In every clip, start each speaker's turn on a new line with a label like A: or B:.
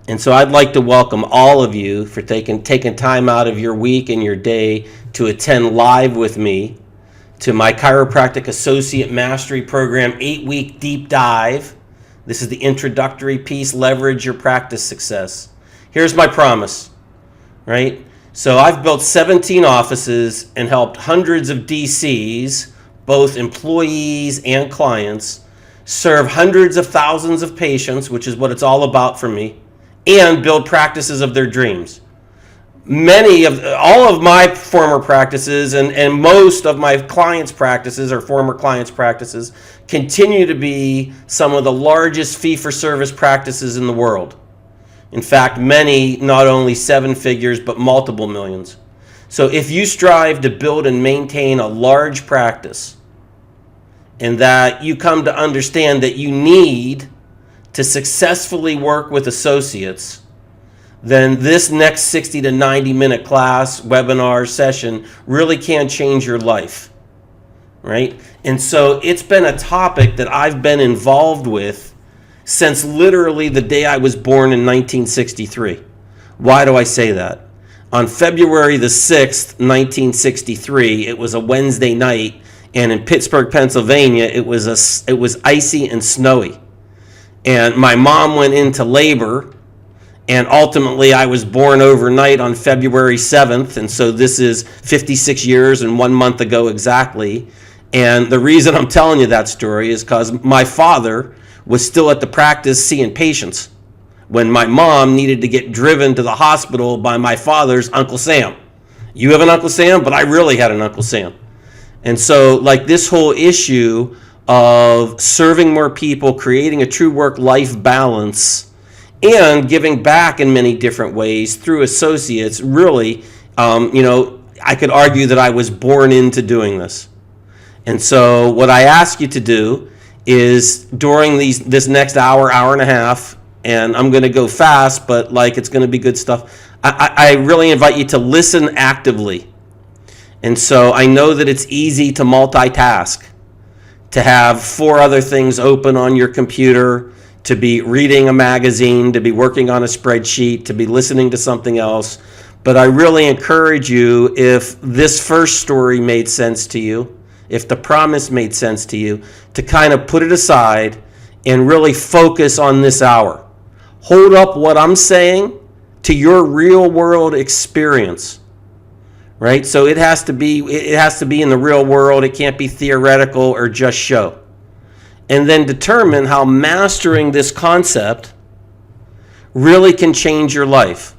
A: And so I'd like to welcome all of you for taking time out of your week and your day to attend live with me to my Chiropractic Associate Mastery Program 8-week deep dive. This is the introductory piece, leverage your practice success. Here's my promise, right? So I've built 17 offices and helped hundreds of DCs, both employees and clients, serve hundreds of thousands of patients, which is what it's all about for me, and build practices of their dreams. All of my former practices and most of my clients' practices or former clients' practices continue to be some of the largest fee-for-service practices in the world. In fact, many not only 7 figures, but multiple millions. So if you strive to build and maintain a large practice, and that you come to understand that you need to successfully work with associates, then this next 60 to 90 minute class, webinar, session really can change your life, right? And so it's been a topic that I've been involved with since literally the day I was born in 1963. Why do I say that? On February the 6th, 1963, it was a Wednesday night, and in Pittsburgh, Pennsylvania, it was icy and snowy. And my mom went into labor, and ultimately I was born overnight on February 7th, and so this is 56 years and 1 month ago exactly. And the reason I'm telling you that story is because my father was still at the practice seeing patients when my mom needed to get driven to the hospital by my father's Uncle Sam. You have an Uncle Sam, but I really had an Uncle Sam. And so like this whole issue of serving more people, creating a true work-life balance, and giving back in many different ways through associates, really, I could argue that I was born into doing this. And so what I ask you to do is during this next hour and a half, and I'm going to go fast, but like it's going to be good stuff, I really invite you to listen actively. And so I know that it's easy to multitask, to have 4 other things open on your computer, to be reading a magazine, to be working on a spreadsheet, to be listening to something else. But I really encourage you, if this first story made sense to you, if the promise made sense to you, to kind of put it aside and really focus on this hour. Hold up what I'm saying to your real world experience. Right? So it has to be in the real world. It can't be theoretical or just show. And then determine how mastering this concept really can change your life.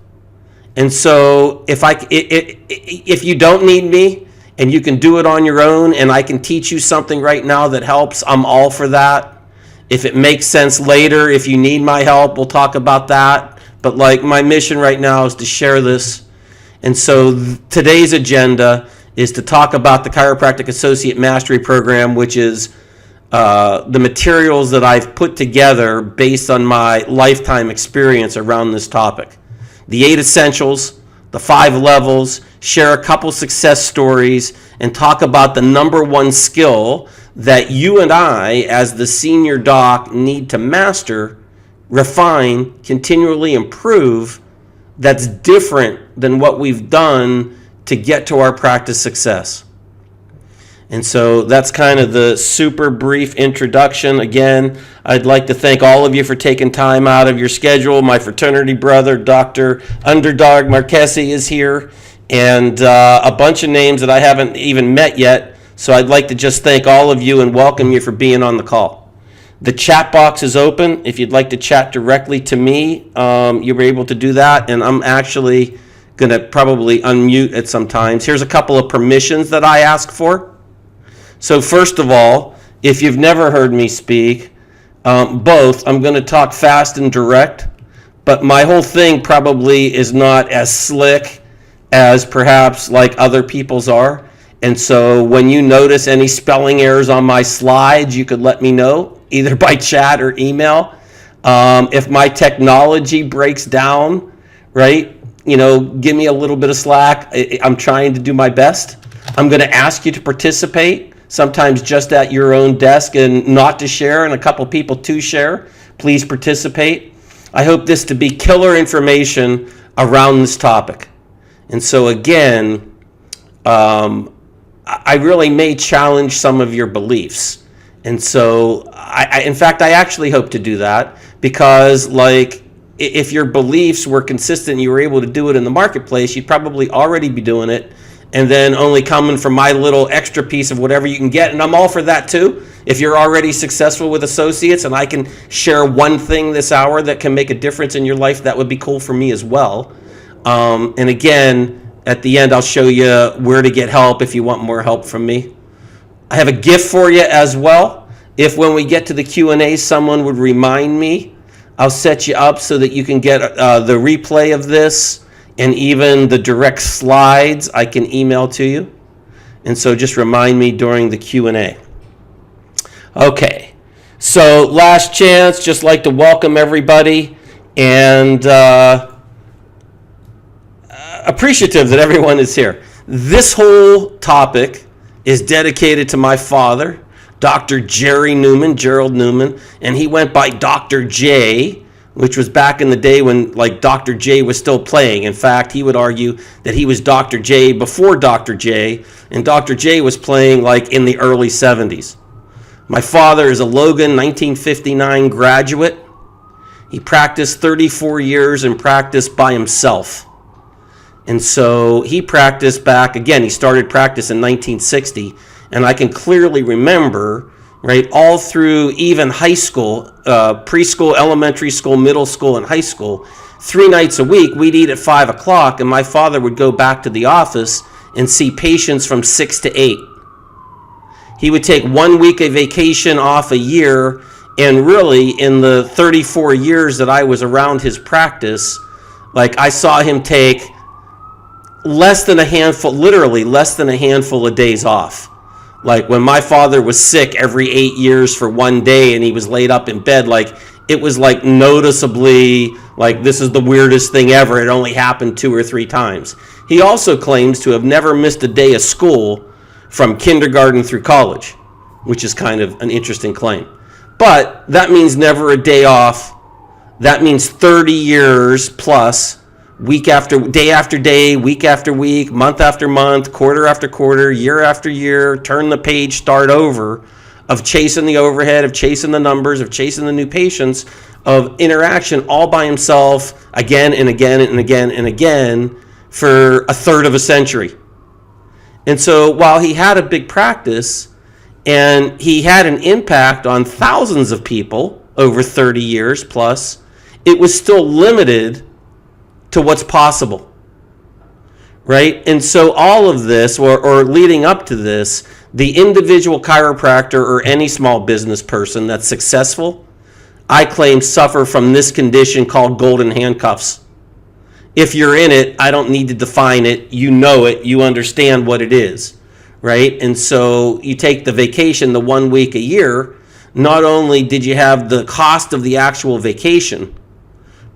A: And so if you don't need me and you can do it on your own and I can teach you something right now that helps, I'm all for that. If it makes sense later, if you need my help, we'll talk about that. But like my mission right now is to share this. And so today's agenda is to talk about the Chiropractic Associate Mastery Program, which is the materials that I've put together based on my lifetime experience around this topic. The 8 essentials, the 5 levels, share a couple success stories, and talk about the number 1 skill that you and I, as the senior doc, need to master, refine, continually improve, that's different than what we've done to get to our practice success. And so that's kind of the super brief introduction. Again, I'd like to thank all of you for taking time out of your schedule. My fraternity brother, Dr. Underdog Marquesi, is here, and a bunch of names that I haven't even met yet. So I'd like to just thank all of you and welcome you for being on the call. The chat box is open. If you'd like to chat directly to me, you're able to do that, and I'm actually going to probably unmute at some times. Here's a couple of permissions that I ask for. So first of all, if you've never heard me speak, I'm going to talk fast and direct, but my whole thing probably is not as slick as perhaps like other people's are. And so when you notice any spelling errors on my slides, you could let me know, either by chat or email. If my technology breaks down, right, give me a little bit of slack. I'm trying to do my best. I'm going to ask you to participate, sometimes just at your own desk, and not to share, and a couple people to share. Please participate. I hope this to be killer information around this topic. And so again, I really may challenge some of your beliefs. And so, in fact, I actually hope to do that because, like, if your beliefs were consistent and you were able to do it in the marketplace, you'd probably already be doing it and then only coming for my little extra piece of whatever you can get. And I'm all for that too. If you're already successful with associates and I can share one thing this hour that can make a difference in your life, that would be cool for me as well. And again, at the end, I'll show you where to get help if you want more help from me. I have a gift for you as well. If when we get to the Q&A, someone would remind me, I'll set you up so that you can get the replay of this and even the direct slides I can email to you. And so just remind me during the Q&A. Okay, so last chance, just like to welcome everybody and appreciative that everyone is here. This whole topic is dedicated to my father, Dr. Gerald Newman, and he went by Dr. J, which was back in the day when like Dr. J was still playing. In fact, he would argue that he was Dr. J before Dr. J, and Dr. J was playing like in the early 70s. My father is a Logan 1959 graduate. He practiced 34 years and practiced by himself. And so he practiced back, again, he started practice in 1960, and I can clearly remember, right, all through even high school, preschool, elementary school, middle school, and high school, 3 nights a week, we'd eat at 5 o'clock, and my father would go back to the office and see patients from 6 to 8. He would take 1 week of vacation off a year, and really, in the 34 years that I was around his practice, like I saw him take less than a handful, literally less than a handful of days off. Like when my father was sick every 8 years for 1 day and he was laid up in bed, like it was like noticeably like this is the weirdest thing ever. It only happened 2 or 3 times. He also claims to have never missed a day of school from kindergarten through college, which is kind of an interesting claim. But that means never a day off. That means 30 years plus, week after day, week after week, month after month, quarter after quarter, year after year, turn the page, start over, of chasing the overhead, of chasing the numbers, of chasing the new patients, of interaction all by himself again and again and again and again for a third of a century. And so while he had a big practice and he had an impact on thousands of people over 30 years plus, it was still limited to what's possible, right? And so all of this, or leading up to this, the individual chiropractor or any small business person that's successful, I claim suffer from this condition called golden handcuffs. If you're in it, I don't need to define it. You know it. You understand what it is, right? And so you take the vacation, the 1 week a year, not only did you have the cost of the actual vacation,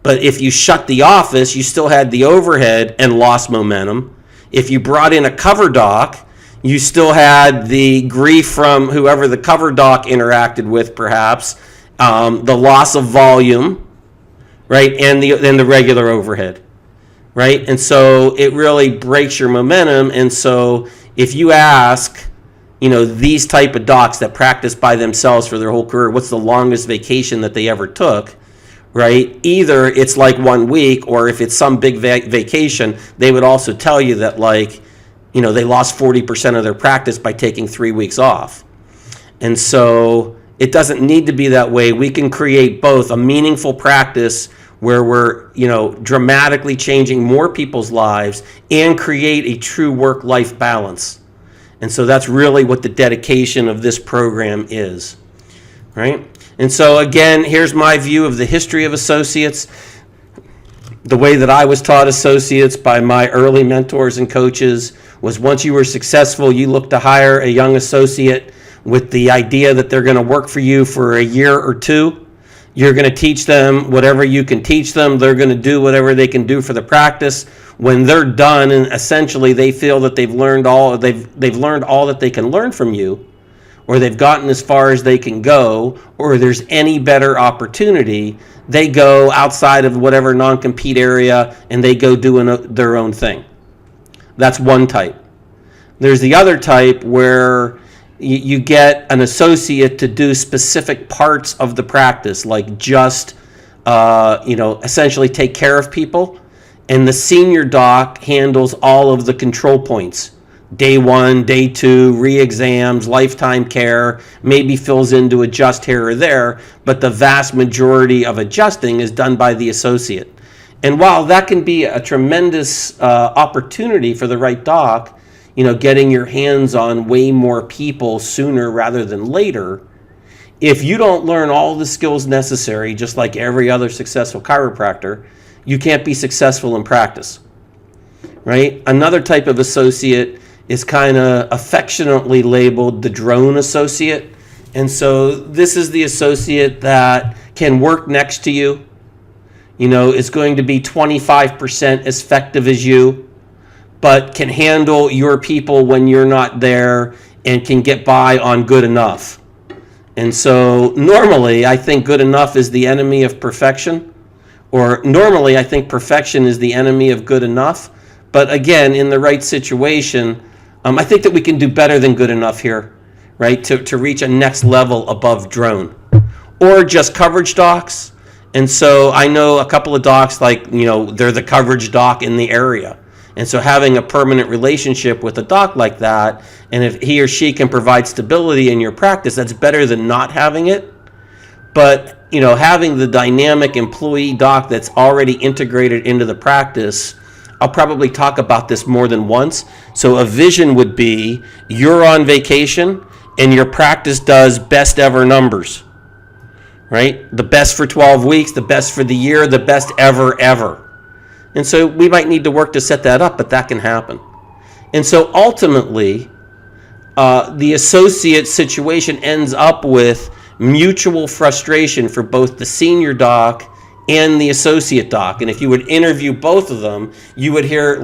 A: but if you shut the office, you still had the overhead and lost momentum. If you brought in a cover doc, you still had the grief from whoever the cover doc interacted with, perhaps, the loss of volume, right, and the regular overhead, right? And so it really breaks your momentum. And so if you ask, these type of docs that practice by themselves for their whole career, what's the longest vacation that they ever took? Right? Either it's like 1 week, or if it's some big vacation, they would also tell you that they lost 40% of their practice by taking 3 weeks off. And so it doesn't need to be that way. We can create both a meaningful practice where we're, dramatically changing more people's lives and create a true work-life balance. And so that's really what the dedication of this program is, right? And so again, here's my view of the history of associates. The way that I was taught associates by my early mentors and coaches was once you were successful, you look to hire a young associate with the idea that they're going to work for you for a year or 2. You're going to teach them whatever you can teach them. They're going to do whatever they can do for the practice. When they're done and essentially they feel that they've learned all that they can learn from you, or they've gotten as far as they can go, or there's any better opportunity, they go outside of whatever non-compete area and they go doing their own thing. That's one type. There's the other type where you get an associate to do specific parts of the practice, like just essentially take care of people, and the senior doc handles all of the control points. Day 1, day 2, re-exams, lifetime care, maybe fills in to adjust here or there, but the vast majority of adjusting is done by the associate. And while that can be a tremendous opportunity for the right doc, getting your hands on way more people sooner rather than later, if you don't learn all the skills necessary, just like every other successful chiropractor, you can't be successful in practice, right? Another type of associate is kind of affectionately labeled the drone associate. And so this is the associate that can work next to you, is going to be 25% as effective as you, but can handle your people when you're not there and can get by on good enough. And so normally I think good enough is the enemy of perfection, or normally I think perfection is the enemy of good enough. But again, in the right situation, I think that we can do better than good enough here, right? To reach a next level above drone, or just coverage docs. And so I know a couple of docs, they're the coverage doc in the area. And so having a permanent relationship with a doc like that, and if he or she can provide stability in your practice, that's better than not having it. But, having the dynamic employee doc that's already integrated into the practice, I'll probably talk about this more than once. So a vision would be you're on vacation and your practice does best ever numbers, right? The best for 12 weeks, the best for the year, the best ever. And so we might need to work to set that up, but that can happen. And so ultimately, the associate situation ends up with mutual frustration for both the senior doc and the associate doc. And if you would interview both of them, you would hear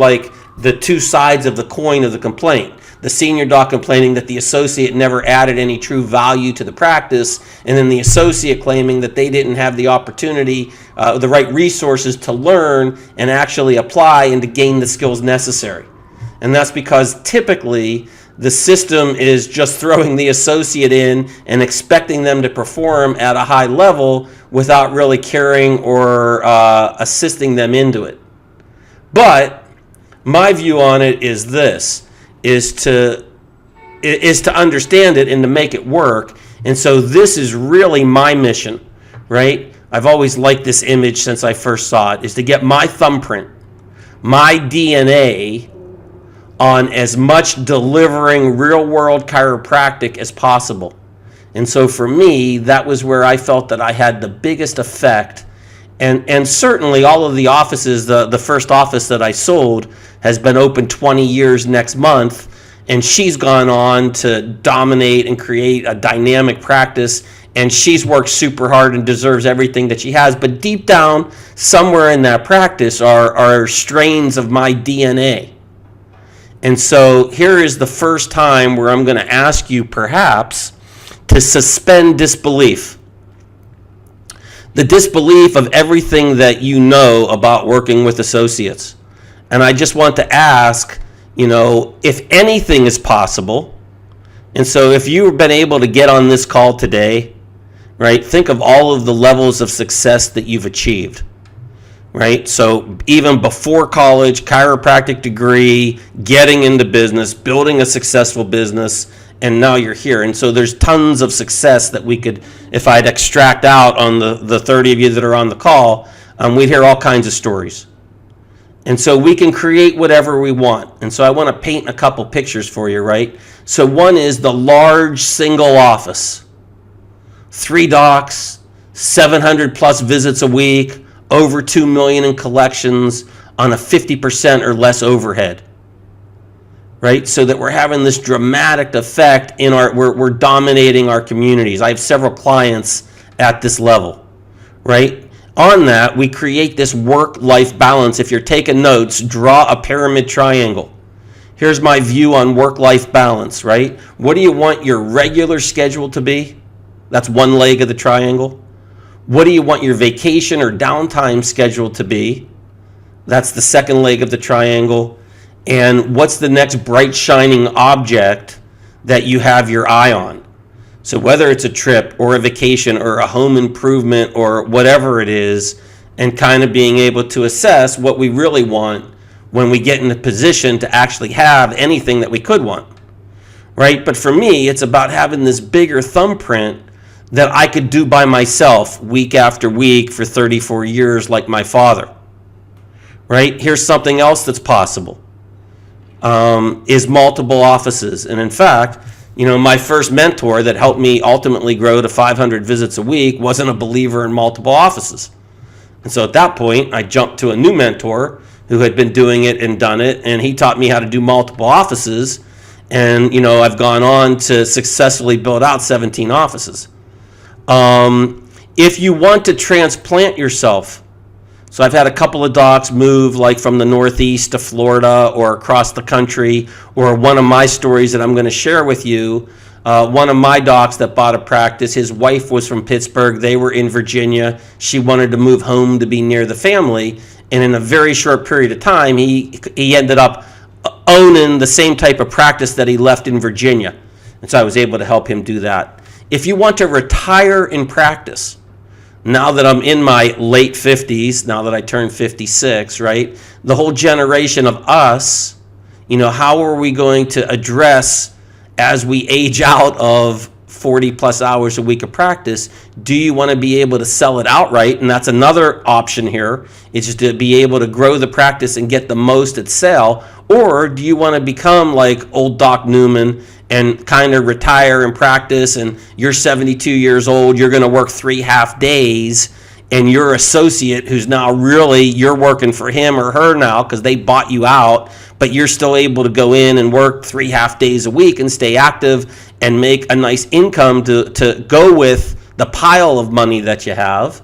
A: the two sides of the coin of the complaint. The senior doc complaining that the associate never added any true value to the practice, and then the associate claiming that they didn't have the opportunity, the right resources to learn and actually apply and to gain the skills necessary. And that's because typically the system is just throwing the associate in and expecting them to perform at a high level without really caring or assisting them into it. But my view on it is this, is to understand it and to make it work. And so this is really my mission, right? I've always liked this image since I first saw it, is to get my thumbprint, my DNA on as much delivering real-world chiropractic as possible. And so for me, that was where I felt that I had the biggest effect. And certainly all of the offices, the first office that I sold has been open 20 years next month, and she's gone on to dominate and create a dynamic practice, and she's worked super hard and deserves everything that she has. But deep down, somewhere in that practice are strains of my DNA. And so here is the first time where I'm going to ask you perhaps to suspend disbelief. The disbelief of everything that you know about working with associates. And I just want to ask, if anything is possible. And so if you've been able to get on this call today, right, think of all of the levels of success that you've achieved, right? So even before college, chiropractic degree, getting into business, building a successful business, and now you're here. And so there's tons of success that we could, if I'd extract out on the 30 of you that are on the call, we'd hear all kinds of stories. And so we can create whatever we want. And so I want to paint a couple pictures for you, right? So one is the large single office. 3 docs, 700 plus visits a week, over 2 million in collections on a 50% or less overhead. Right? So that we're having this dramatic effect in we're dominating our communities. I have several clients at this level, right? On that, we create this work-life balance. If you're taking notes, draw a pyramid triangle. Here's my view on work-life balance, right? What do you want your regular schedule to be? That's one leg of the triangle. What do you want your vacation or downtime schedule to be? That's the second leg of the triangle. And what's the next bright shining object that you have your eye on? So whether it's a trip or a vacation or a home improvement or whatever it is, and kind of being able to assess what we really want when we get in a position to actually have anything that we could want, right? But for me, it's about having this bigger thumbprint that I could do by myself week after week for 34 years like my father, right? Here's something else that's possible, is multiple offices. And in fact, my first mentor that helped me ultimately grow to 500 visits a week wasn't a believer in multiple offices. And so at that point, I jumped to a new mentor who had been doing it and done it, and he taught me how to do multiple offices. And, I've gone on to successfully build out 17 offices. If you want to transplant yourself, so I've had a couple of docs move like from the Northeast to Florida or across the country, or one of my stories that I'm going to share with you. One of my docs that bought a practice, his wife was from Pittsburgh. They were in Virginia. She wanted to move home to be near the family. And in a very short period of time, he ended up owning the same type of practice that he left in Virginia. And so I was able to help him do that. If you want to retire in practice, now that I'm in my late 50s, now that I turned 56, right? The whole generation of us, how are we going to address as we age out of 40 plus hours a week of practice? Do you want to be able to sell it outright? And that's another option here, is just to be able to grow the practice and get the most at sale. Or do you want to become like old Doc Newman and kind of retire in practice, and you're 72 years old, you're going to work 3 half days, and your associate who's now really, you're working for him or her now because they bought you out, but you're still able to go in and work 3 half days a week and stay active and make a nice income to go with the pile of money that you have,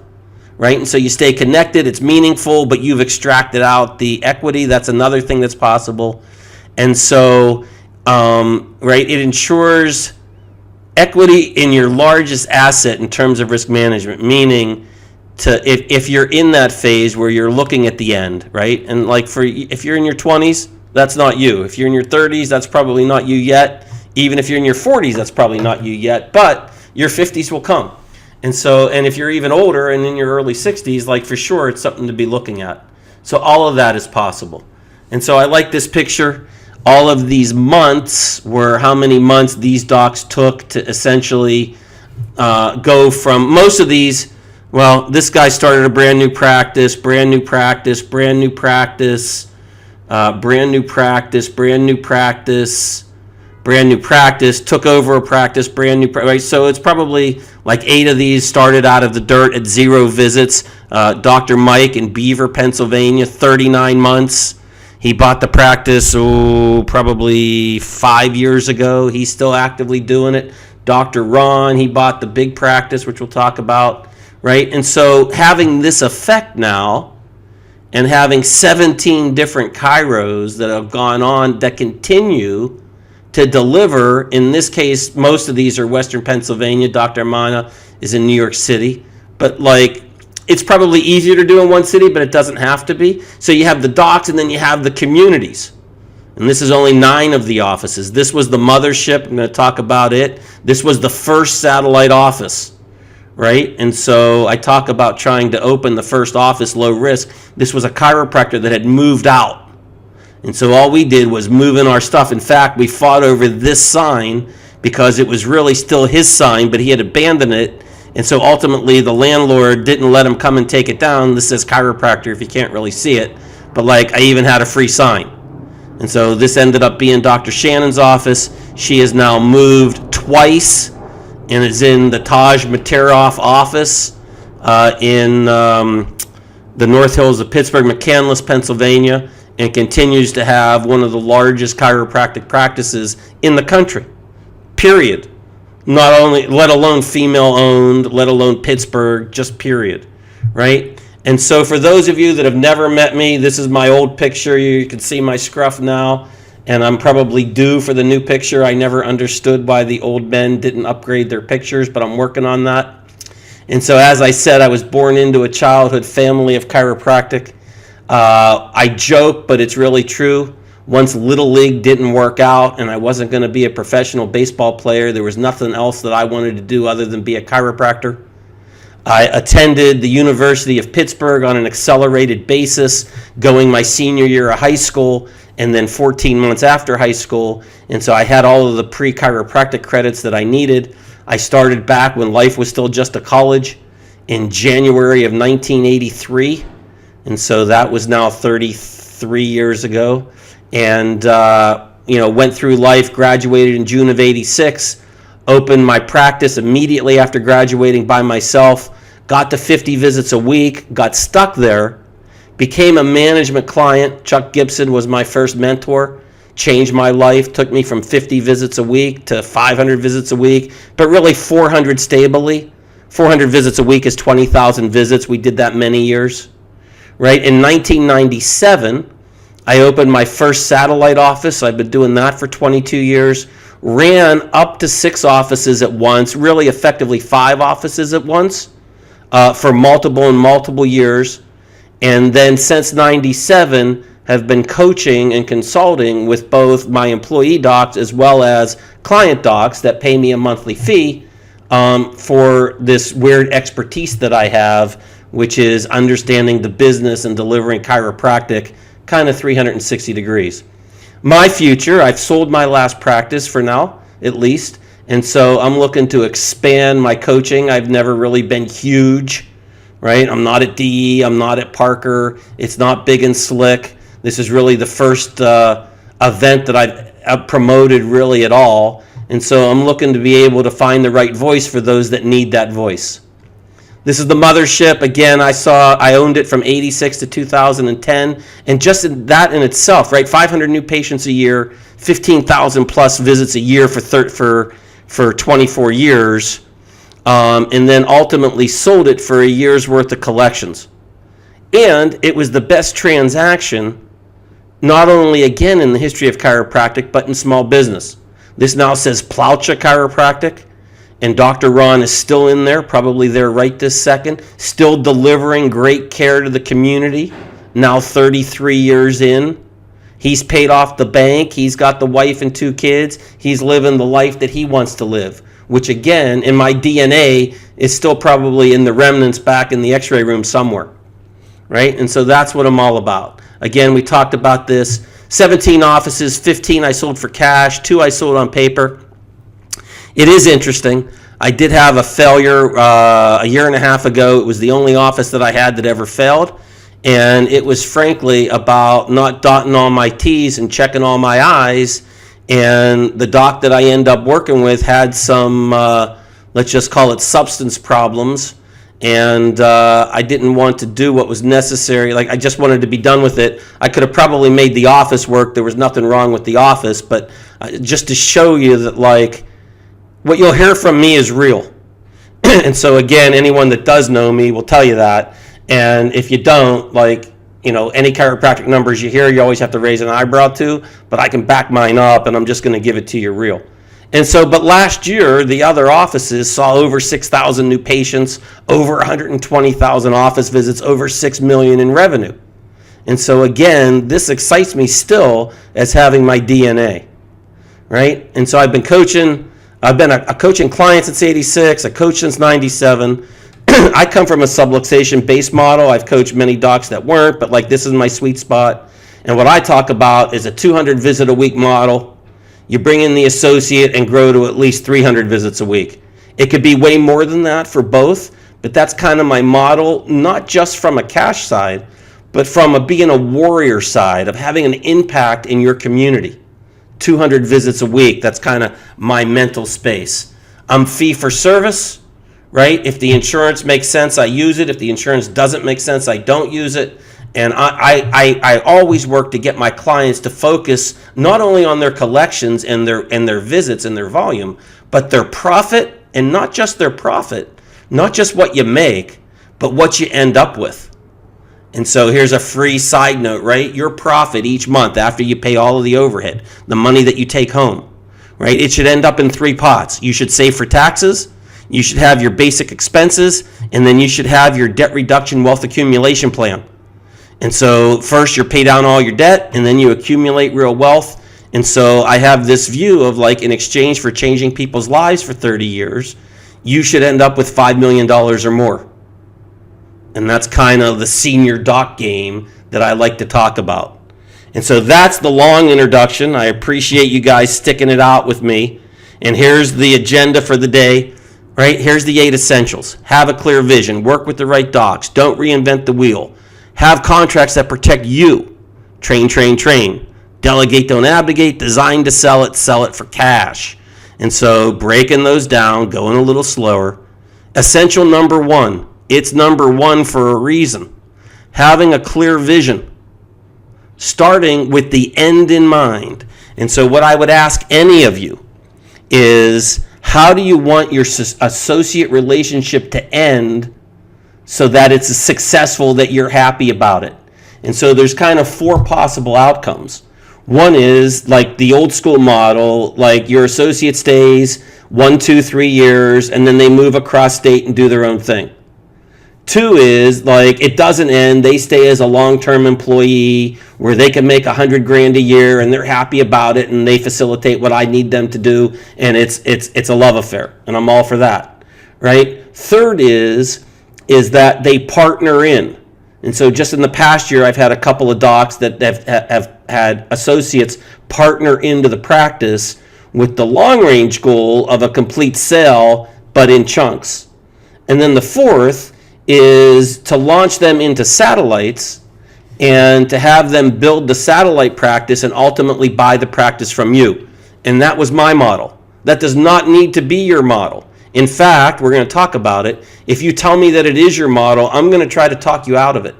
A: right? And so you stay connected, it's meaningful, but you've extracted out the equity. That's another thing that's possible. And so, right, it ensures equity in your largest asset in terms of risk management, meaning if you're in that phase where you're looking at the end, right? And like if you're in your 20s, that's not you. If you're in your 30s, that's probably not you yet. Even if you're in your 40s, that's probably not you yet, but your 50s will come. And so, and if you're even older and in your early 60s, like for sure, it's something to be looking at. So all of that is possible. And so I like this picture. All of these months were how many months these docs took to essentially go from most of these. Well, this guy started a brand new practice, brand new practice, brand new practice, brand new practice, brand new practice, brand new practice, took over a practice, brand new practice. Right? So it's probably like 8 of these started out of the dirt at 0 visits. Dr. Mike in Beaver, Pennsylvania, 39 months. He bought the practice, probably 5 years ago. He's still actively doing it. Dr. Ron, he bought the big practice, which we'll talk about, right? And so having this effect now and having 17 different chiros that have gone on that continue to deliver, in this case, most of these are Western Pennsylvania. Dr. Amana is in New York City. But like, it's probably easier to do in one city, but it doesn't have to be. So you have the docs and then you have the communities. And this is only 9 of the offices. This was the Mothership. I'm going to talk about it. This was the first satellite office, right? And so I talk about trying to open the first office low risk. This was a chiropractor that had moved out. And so all we did was move in our stuff. In fact, we fought over this sign because it was really still his sign, but he had abandoned it. And so ultimately the landlord didn't let him come and take it down. This says chiropractor if you can't really see it. But like, I even had a free sign. And so this ended up being Dr. Shannon's office. She has now moved twice and is in the Taj Materoff office in the North Hills of Pittsburgh, McCandless, Pennsylvania, and continues to have one of the largest chiropractic practices in the country, period. Not only, let alone female owned, let alone Pittsburgh, just period, right? And so for those of you that have never met me, this is my old picture. You can see my scruff now. and I'm probably due for the new picture. I never understood why the old men didn't upgrade their pictures, but I'm working on that. And so, as I said, I was born into a childhood family of chiropractic. I joke, but it's really true. Once Little League didn't work out and I wasn't going to be a professional baseball player, there was nothing else that I wanted to do other than be a chiropractor. I attended the University of Pittsburgh on an accelerated basis, going my senior year of high school and then 14 months after high school. And so I had all of the pre-chiropractic credits that I needed. I started back when life was still just a college in January of 1983. And so that was now 33 years ago. And, went through life, graduated in June of 86, opened my practice immediately after graduating by myself, got to 50 visits a week, got stuck there, became a management client. Chuck Gibson was my first mentor, changed my life, took me from 50 visits a week to 500 visits a week, but really 400 stably. 400 visits a week is 20,000 visits. We did that many years, right? In 1997, I opened my first satellite office. I've been doing that for 22 years. Ran up to 6 offices at once, really effectively 5 offices at once for multiple years. And then since 97, have been coaching and consulting with both my employee docs as well as client docs that pay me a monthly fee for this weird expertise that I have, which is understanding the business and delivering chiropractic kind of 360 degrees. My future, I've sold my last practice for now, at least, and so I'm looking to expand my coaching. I've never really been huge, right? I'm not at DE, I'm not at Parker, it's not big and slick. This is really the first event that I've promoted really at all, and so I'm looking to be able to find the right voice for those that need that voice. This is the Mothership. Again, I owned it from 86 to 2010, and just that in itself, right? 500 new patients a year, 15,000 plus visits a year for 24 years, and then ultimately sold it for a year's worth of collections. And it was the best transaction, not only again in the history of chiropractic, but in small business. This now says Plaucha Chiropractic. And Dr. Ron is still in there, probably there right this second, still delivering great care to the community, now 33 years in. He's paid off the bank. He's got the wife and 2 kids. He's living the life that he wants to live, which again, in my DNA, is still probably in the remnants back in the x-ray room somewhere, right? And so that's what I'm all about. Again, we talked about this. 17 offices, 15 I sold for cash, 2 I sold on paper. It is interesting. I did have a failure a year and a half ago. It was the only office that I had that ever failed. And it was frankly about not dotting all my T's and checking all my I's. And the doc that I end up working with had some, let's just call it substance problems. And I didn't want to do what was necessary. Like, I just wanted to be done with it. I could have probably made the office work. There was nothing wrong with the office. But just to show you that, like, what you'll hear from me is real. And so again, anyone that does know me will tell you that. And if you don't, like, any chiropractic numbers you hear, you always have to raise an eyebrow to, but I can back mine up and I'm just going to give it to you real. And so, but last year, the other offices saw over 6,000 new patients, over 120,000 office visits, over 6 million in revenue. And so again, this excites me still as having my DNA, right? And so I've been coaching. I've been a coaching client since 86, a coach since 97. I come from a subluxation-based model. I've coached many docs that weren't, but like this is my sweet spot. And what I talk about is a 200 visit a week model. You bring in the associate and grow to at least 300 visits a week. It could be way more than that for both, but that's kind of my model, not just from a cash side, but from being a warrior side of having an impact in your community. 200 visits a week, that's kind of my mental space. I'm fee for service, right? If the insurance makes sense, I use it. If the insurance doesn't make sense, I don't use it. And I always work to get my clients to focus not only on their collections and their visits and their volume, but their profit, and not just their profit, not just what you make, but what you end up with. And so here's a free side note, right? Your profit each month after you pay all of the overhead, the money that you take home, right? It should end up in 3 pots. You should save for taxes, you should have your basic expenses, and then you should have your debt reduction wealth accumulation plan. And so first you pay down all your debt, and then you accumulate real wealth. And so I have this view of, like, in exchange for changing people's lives for 30 years, you should end up with $5 million or more. And that's kind of the senior doc game that I like to talk about. And so that's the long introduction. I appreciate you guys sticking it out with me. And here's the agenda for the day, right? Here's the 8 essentials. Have a clear vision. Work with the right docs. Don't reinvent the wheel. Have contracts that protect you. Train, train, train. Delegate, don't abdicate. Design to sell it for cash. And so breaking those down, going a little slower. Essential number 1. It's number 1 for a reason. Having a clear vision, starting with the end in mind. And so what I would ask any of you is, how do you want your associate relationship to end so that it's successful, that you're happy about it? And so there's kind of 4 possible outcomes. One is like the old school model, like your associate stays 1, 2, 3 years, and then they move across state and do their own thing. 2 is like it doesn't end. They stay as a long-term employee where they can make $100,000 a year and they're happy about it and they facilitate what I need them to do, and it's a love affair, and I'm all for that, right? 3rd is that they partner in. And so just in the past year, I've had a couple of docs that have had associates partner into the practice with the long-range goal of a complete sale, but in chunks. And then the 4th is to launch them into satellites and to have them build the satellite practice and ultimately buy the practice from you. And that was my model. That does not need to be your model. In fact, we're going to talk about it. If you tell me that it is your model, I'm going to try to talk you out of it.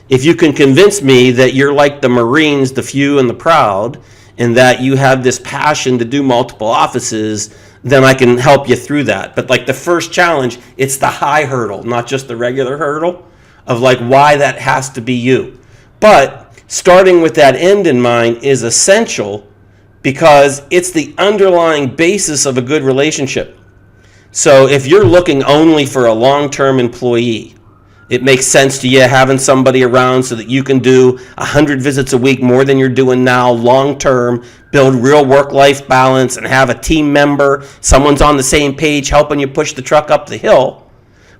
A: If you can convince me that you're like the Marines, the few and the proud, and that you have this passion to do multiple offices, then I can help you through that. But like the first challenge, it's the high hurdle, not just the regular hurdle of like why that has to be you. But starting with that end in mind is essential because it's the underlying basis of a good relationship. So if you're looking only for a long-term employee, it makes sense to you having somebody around so that you can do 100 visits a week more than you're doing now, long-term, build real work-life balance, and have a team member, someone's on the same page helping you push the truck up the hill.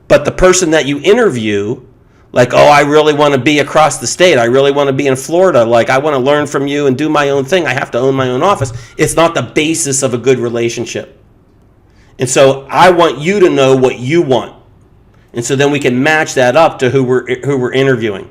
A: But the person that you interview, like, oh, I really want to be across the state, I really want to be in Florida, like, I want to learn from you and do my own thing, I have to own my own office. It's not the basis of a good relationship. And so I want you to know what you want. And so then we can match that up to who we're interviewing.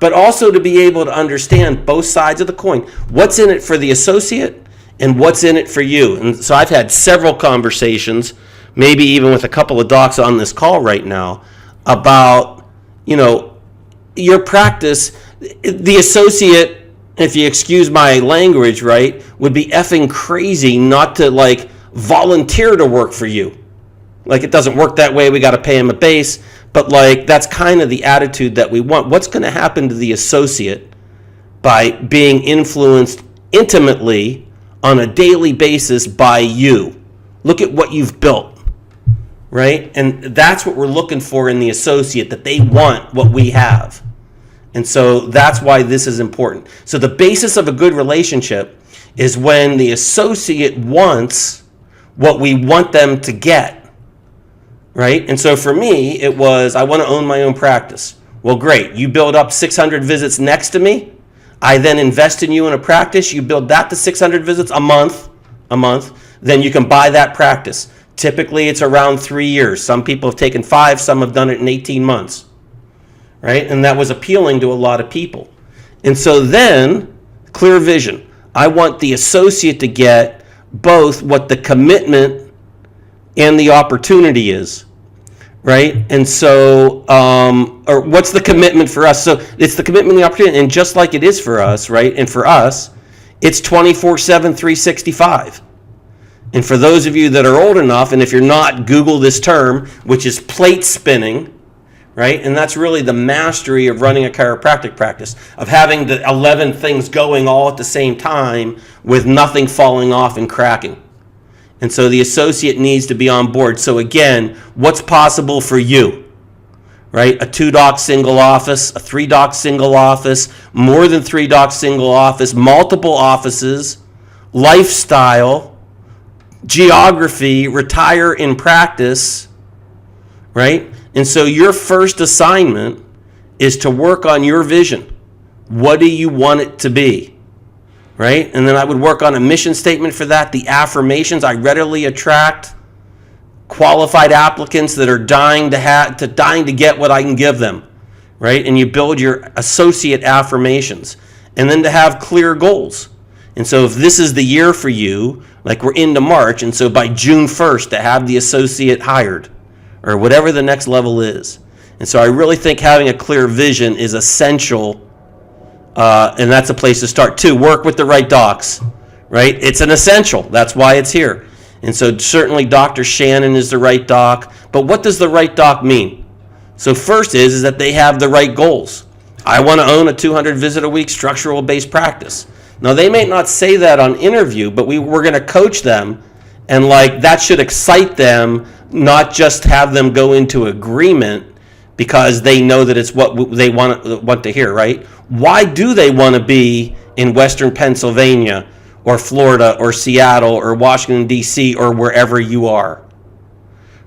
A: But also to be able to understand both sides of the coin. What's in it for the associate and what's in it for you? And so I've had several conversations, maybe even with a couple of docs on this call right now, about, your practice. The associate, if you excuse my language, right, would be effing crazy not to like volunteer to work for you. Like, it doesn't work that way. We got to pay him a base. But like, that's kind of the attitude that we want. What's going to happen to the associate by being influenced intimately on a daily basis by you? Look at what you've built, right? And that's what we're looking for in the associate, that they want what we have. And so that's why this is important. So the basis of a good relationship is when the associate wants what we want them to get. Right? And so for me, it was, I want to own my own practice. Well, great. You build up 600 visits next to me. I then invest in you in a practice. You build that to 600 visits a month. Then you can buy that practice. Typically, it's around 3 years. Some people have taken 5. Some have done it in 18 months. Right? And that was appealing to a lot of people. And so then, clear vision. I want the associate to get both what the commitment and the opportunity is. Right? And so, or what's the commitment for us? So it's the commitment and the opportunity. And just like it is for us, right? And for us, it's 24/7, 365. And for those of you that are old enough, and if you're not, Google this term, which is plate spinning, right? And that's really the mastery of running a chiropractic practice, of having the 11 things going all at the same time with nothing falling off and cracking. And so the associate needs to be on board. So again, what's possible for you, right? A 2-doc single office, a 3-doc single office, more than 3-doc single office, multiple offices, lifestyle, geography, retire in practice, right? And so your first assignment is to work on your vision. What do you want it to be? Right? And then I would work on a mission statement for that, the affirmations. I readily attract qualified applicants that are dying to get what I can give them, right? And you build your associate affirmations, and then to have clear goals. And so if this is the year for you, like we're into March, and so by June 1st to have the associate hired, or whatever the next level is. And so I really think having a clear vision is essential. And that's a place to start too. Work with the right docs, right? It's an essential. That's why it's here. And so certainly Dr. Shannon is the right doc. But what does the right doc mean? So first is that they have the right goals. I want to own a 200 visit a week structural based practice. Now they may not say that on interview, but we're going to coach them, and like that should excite them, not just have them go into agreement because they know that it's what they want to hear, right? Why do they want to be in Western Pennsylvania or Florida or Seattle or Washington, D.C. or wherever you are,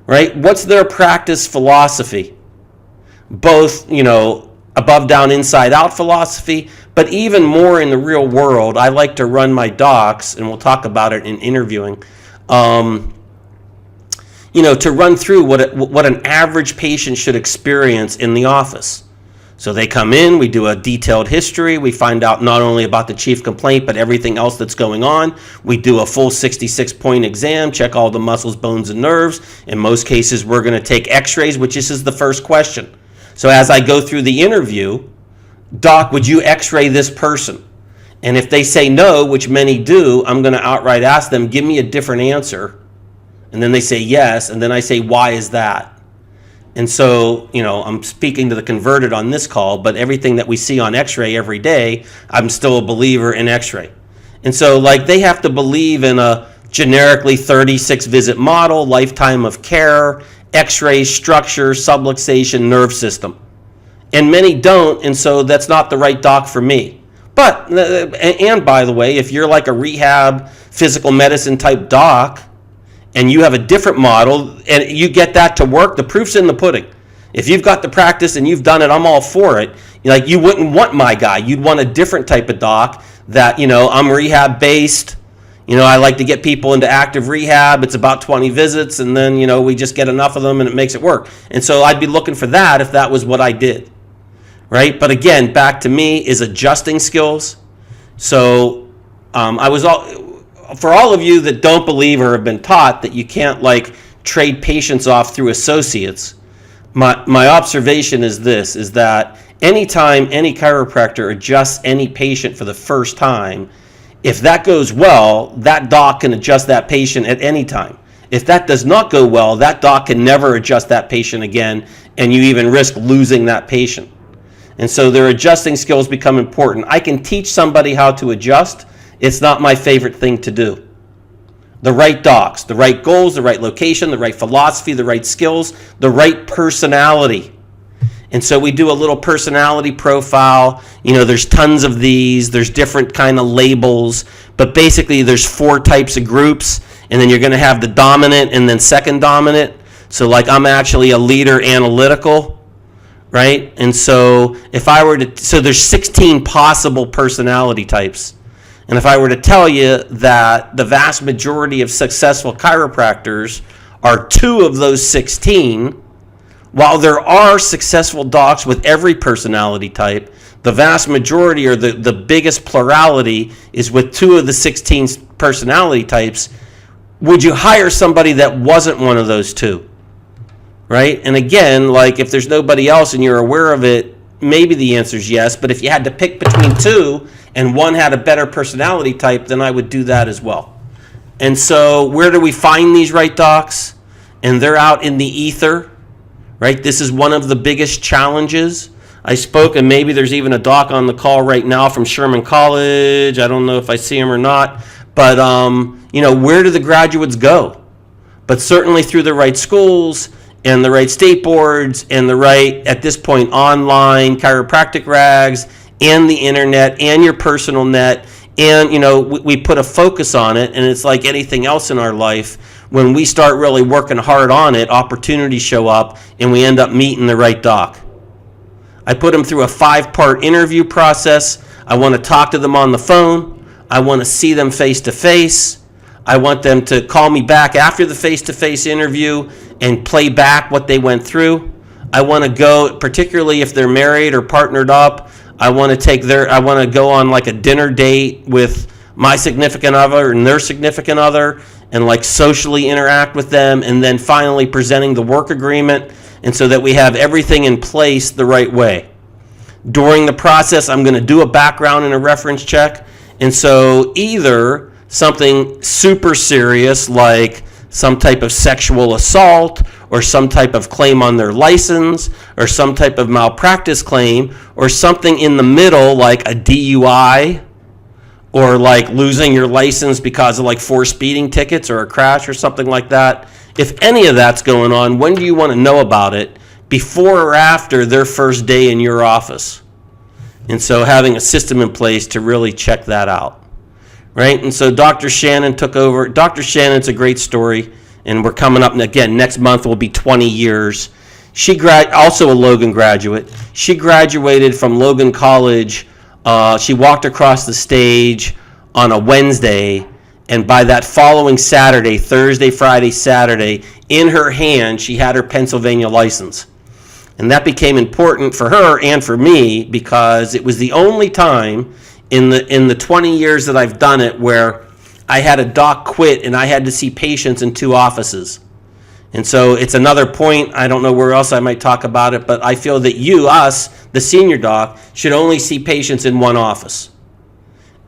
A: right? What's their practice philosophy? Both, above, down, inside, out philosophy, but even more in the real world. I like to run my docs, and we'll talk about it in interviewing, to run through what an average patient should experience in the office. So they come in, we do a detailed history, we find out not only about the chief complaint, but everything else that's going on. We do a full 66-point exam, check all the muscles, bones, and nerves. In most cases, we're going to take x-rays, which is the first question. So as I go through the interview, Doc, would you x-ray this person? And if they say no, which many do, I'm going to outright ask them, give me a different answer. And then they say yes, and then I say, why is that? And so, I'm speaking to the converted on this call, but everything that we see on x-ray every day, I'm still a believer in x-ray. And so, they have to believe in a generically 36 visit model, lifetime of care, x-ray structure, subluxation, nerve system. And many don't, and so that's not the right doc for me. But, and by the way, if you're like a rehab, physical medicine type doc, and you have a different model, and you get that to work, the proof's in the pudding. If you've got the practice and you've done it, I'm all for it. You wouldn't want my guy. You'd want a different type of doc that, I'm rehab based. I like to get people into active rehab. It's about 20 visits, and then, we just get enough of them and it makes it work. And so I'd be looking for that if that was what I did, right? But again, back to me is adjusting skills. So for all of you that don't believe or have been taught that you can't trade patients off through associates, my observation is this, is that anytime any chiropractor adjusts any patient for the first time, if that goes well, that doc can adjust that patient at any time. If that does not go well, that doc can never adjust that patient again, and you even risk losing that patient. And so their adjusting skills become important. I can teach somebody how to adjust. It's not my favorite thing to do. The right docs, the right goals, the right location, the right philosophy, the right skills, the right personality. And so we do a little personality profile. There's tons of these. There's different kind of labels. But basically, there's 4 types of groups. And then you're going to have the dominant and then second dominant. So I'm actually a leader analytical, right? And so there's 16 possible personality types. And if I were to tell you that the vast majority of successful chiropractors are 2 of those 16, while there are successful docs with every personality type, the vast majority or the biggest plurality is with 2 of the 16 personality types. Would you hire somebody that wasn't one of those 2? Right? And again, if there's nobody else and you're aware of it, maybe the answer is yes. But if you had to pick between 2, and one had a better personality type, then I would do that as well. And so where do we find these right docs? And they're out in the ether, right? This is one of the biggest challenges. I spoke, and maybe there's even a doc on the call right now from Sherman College. I don't know if I see him or not, but where do the graduates go? But certainly through the right schools and the right state boards and the right, at this point, online chiropractic rags and the internet and your personal net. And, we put a focus on it, and it's like anything else in our life. When we start really working hard on it, opportunities show up, and we end up meeting the right doc. I put them through a 5-part interview process. I want to talk to them on the phone. I want to see them face-to-face. I want them to call me back after the face-to-face interview and play back what they went through. I want to go, particularly if they're married or partnered up, I want to go on like a dinner date with my significant other and their significant other and like socially interact with them, and then finally presenting the work agreement, and so that we have everything in place the right way. During the process, I'm going to do a background and a reference check. And so either something super serious like some type of sexual assault or some type of claim on their license or some type of malpractice claim, or something in the middle like a DUI or like losing your license because of like 4 speeding tickets or a crash or something like that. If any of that's going on, when do you want to know about it? Before or after their first day in your office? And so having a system in place to really check that out, right? And so Dr. Shannon took over. Dr. Shannon's a great story, and we're coming up, and again, next month will be 20 years. She also a Logan graduate. She graduated from Logan College. She walked across the stage on a Wednesday, and by that following Saturday, Thursday, Friday, Saturday, in her hand, she had her Pennsylvania license. And that became important for her and for me because it was the only time in the 20 years that I've done it where I had a doc quit and I had to see patients in 2 offices. And so it's another point. I don't know where else I might talk about it, but I feel that us, the senior doc, should only see patients in 1 office.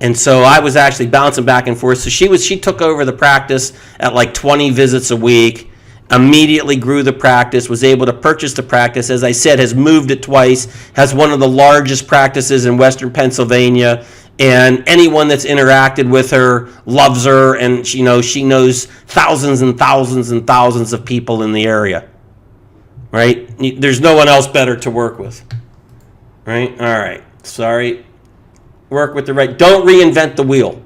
A: And so I was actually bouncing back and forth. So she took over the practice at like 20 visits a week, immediately grew the practice, was able to purchase the practice. As I said, has moved it twice, has one of the largest practices in Western Pennsylvania. And anyone that's interacted with her loves her, and she knows thousands and thousands and thousands of people in the area, right? There's no one else better to work with, right? All right, sorry. Work with the right. Don't reinvent the wheel,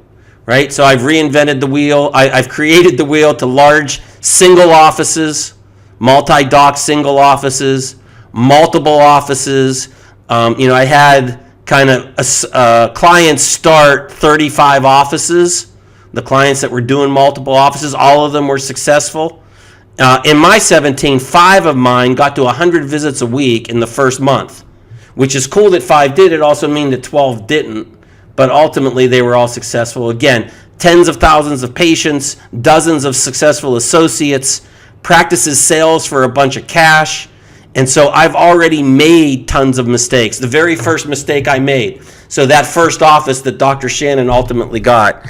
A: right? So I've reinvented the wheel. I've created the wheel to large single offices, multi-doc single offices, multiple offices. I had kind of clients start 35 offices. The clients that were doing multiple offices, all of them were successful. In my 17, 5 of mine got to 100 visits a week in the first month, which is cool that 5 did. It also means that 12 didn't, but ultimately they were all successful. Again, tens of thousands of patients, dozens of successful associates, practices sales for a bunch of cash. And so I've already made tons of mistakes. The very first mistake I made, so that first office that Dr. Shannon ultimately got,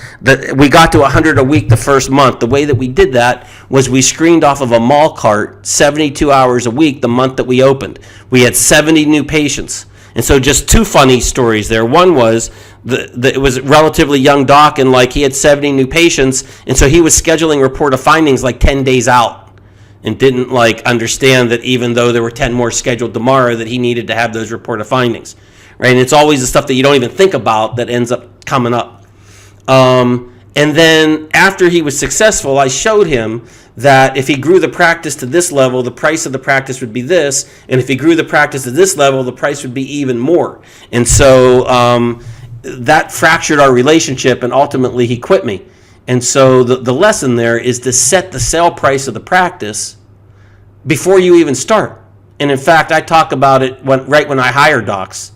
A: we got to 100 a week the first month. The way that we did that was we screened off of a mall cart 72 hours a week the month that we opened. We had 70 new patients. And so just 2 funny stories there. One was it was a relatively young doc, and like he had 70 new patients, and so he was scheduling report of findings like 10 days out. And didn't like understand that even though there were 10 more scheduled tomorrow, that he needed to have those report of findings, right? And it's always the stuff that you don't even think about that ends up coming up. And then after he was successful, I showed him that if he grew the practice to this level, the price of the practice would be this, and if he grew the practice to this level, the price would be even more. And so that fractured our relationship, and ultimately he quit me. And so the lesson there is to set the sale price of the practice before you even start. And in fact, I talk about it right when I hire docs.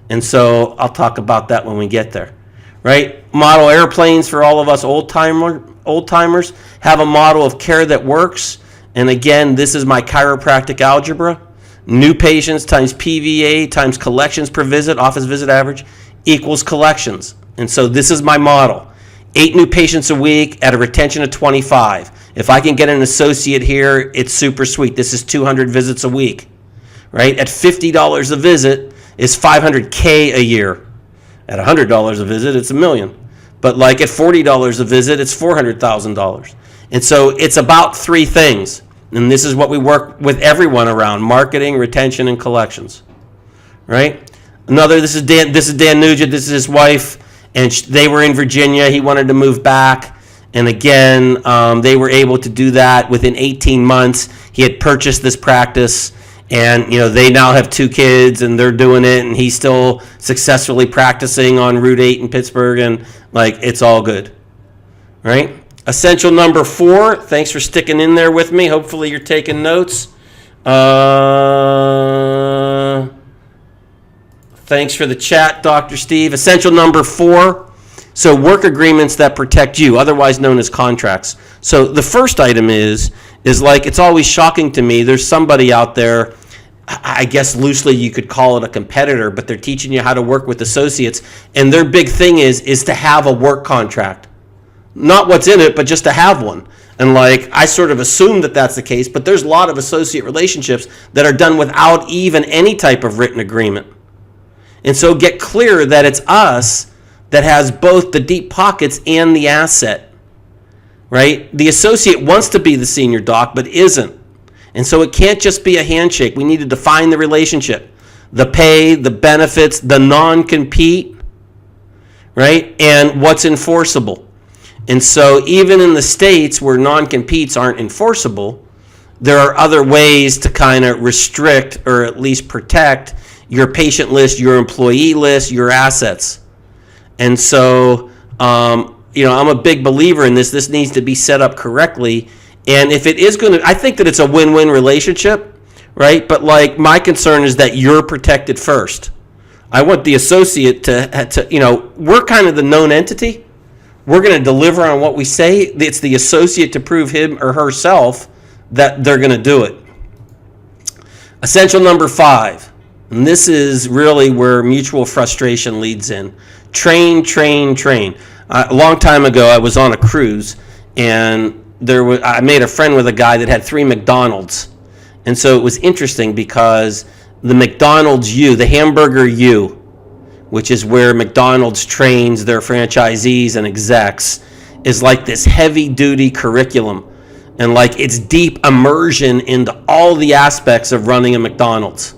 A: And so I'll talk about that when we get there, right? Model airplanes for all of us old timers have a model of care that works. And again, this is my chiropractic algebra. New patients times PVA times collections per visit, office visit average, equals collections. And so this is my model. 8 new patients a week at a retention of 25. If I can get an associate here, it's super sweet. This is 200 visits a week. right? At $50 a visit is $500K a year. At $100 a visit, it's $1 million. But like at $40 a visit, it's $400,000. And so it's about three things. And this is what we work with everyone around: marketing, retention, and collections, right? This is Dan Nugent. This is his wife, and they were in Virginia. He wanted to move back. And again, they were able to do that within 18 months. He had purchased this practice, and they now have 2 kids, and they're doing it, and he's still successfully practicing on Route 8 in Pittsburgh, and it's all good, right? Essential number 4. Thanks for sticking in there with me. Hopefully you're taking notes. Thanks for the chat, Dr. Steve. Essential number 4. So work agreements that protect you, otherwise known as contracts. So the first item is it's always shocking to me. There's somebody out there, I guess loosely you could call it a competitor, but they're teaching you how to work with associates. And their big thing is to have a work contract. Not what's in it, but just to have one. And I sort of assume that that's the case, but there's a lot of associate relationships that are done without even any type of written agreement. And so get clear that it's us that has both the deep pockets and the asset, right? The associate wants to be the senior doc, but isn't. And so it can't just be a handshake. We need to define the relationship, the pay, the benefits, the non-compete, right? And what's enforceable. And so even in the states where non-competes aren't enforceable, there are other ways to kind of restrict or at least protect your patient list, your employee list, your assets. And so, I'm a big believer in this. This needs to be set up correctly. And if it is going to, I think that it's a win-win relationship, right? But my concern is that you're protected first. I want the associate to we're kind of the known entity. We're going to deliver on what we say. It's the associate to prove him or herself that they're going to do it. Essential number 5. And this is really where mutual frustration leads in. Train, train, train. A long time ago, I was on a cruise, and I made a friend with a guy that had 3 McDonald's. And so it was interesting because the McDonald's U, the hamburger U, which is where McDonald's trains their franchisees and execs, is this heavy-duty curriculum. And it's deep immersion into all the aspects of running a McDonald's.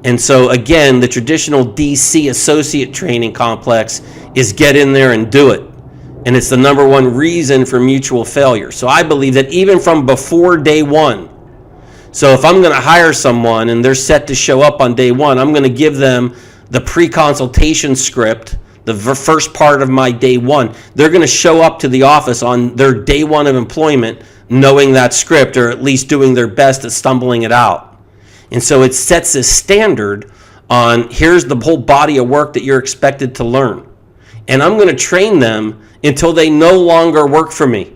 A: And so, again, the traditional DC associate training complex is get in there and do it. And it's the number one reason for mutual failure. So I believe that even from before day one, so if I'm going to hire someone and they're set to show up on day one, I'm going to give them the pre-consultation script, the first part of my day one. They're going to show up to the office on their day one of employment knowing that script, or at least doing their best at stumbling it out. And so it sets a standard on here's the whole body of work that you're expected to learn. And I'm going to train them until they no longer work for me.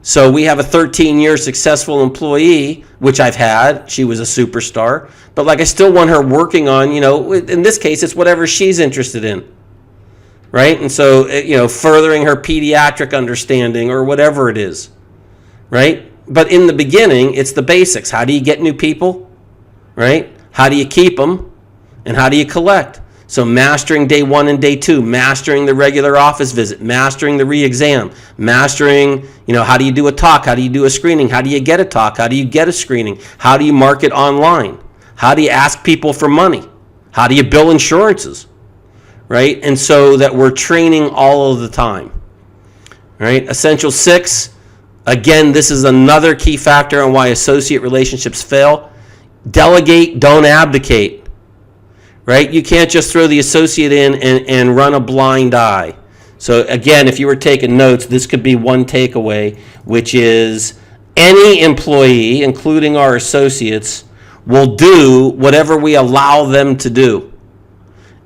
A: So we have a 13-year successful employee, which I've had. She was a superstar. But I still want her working on, in this case, it's whatever she's interested in. Right? And so, furthering her pediatric understanding or whatever it is. Right? But in the beginning, it's the basics. How do you get new people? Right? How do you keep them? And how do you collect? So mastering day 1 and day 2, mastering the regular office visit, mastering the re-exam, mastering, how do you do a talk? How do you do a screening? How do you get a talk? How do you get a screening? How do you market online? How do you ask people for money? How do you bill insurances? Right? And so that we're training all of the time. Right? Essential 6, again, this is another key factor on why associate relationships fail. Delegate, don't abdicate, right? You can't just throw the associate in and run a blind eye. So again, if you were taking notes, this could be one takeaway, which is any employee, including our associates, will do whatever we allow them to do.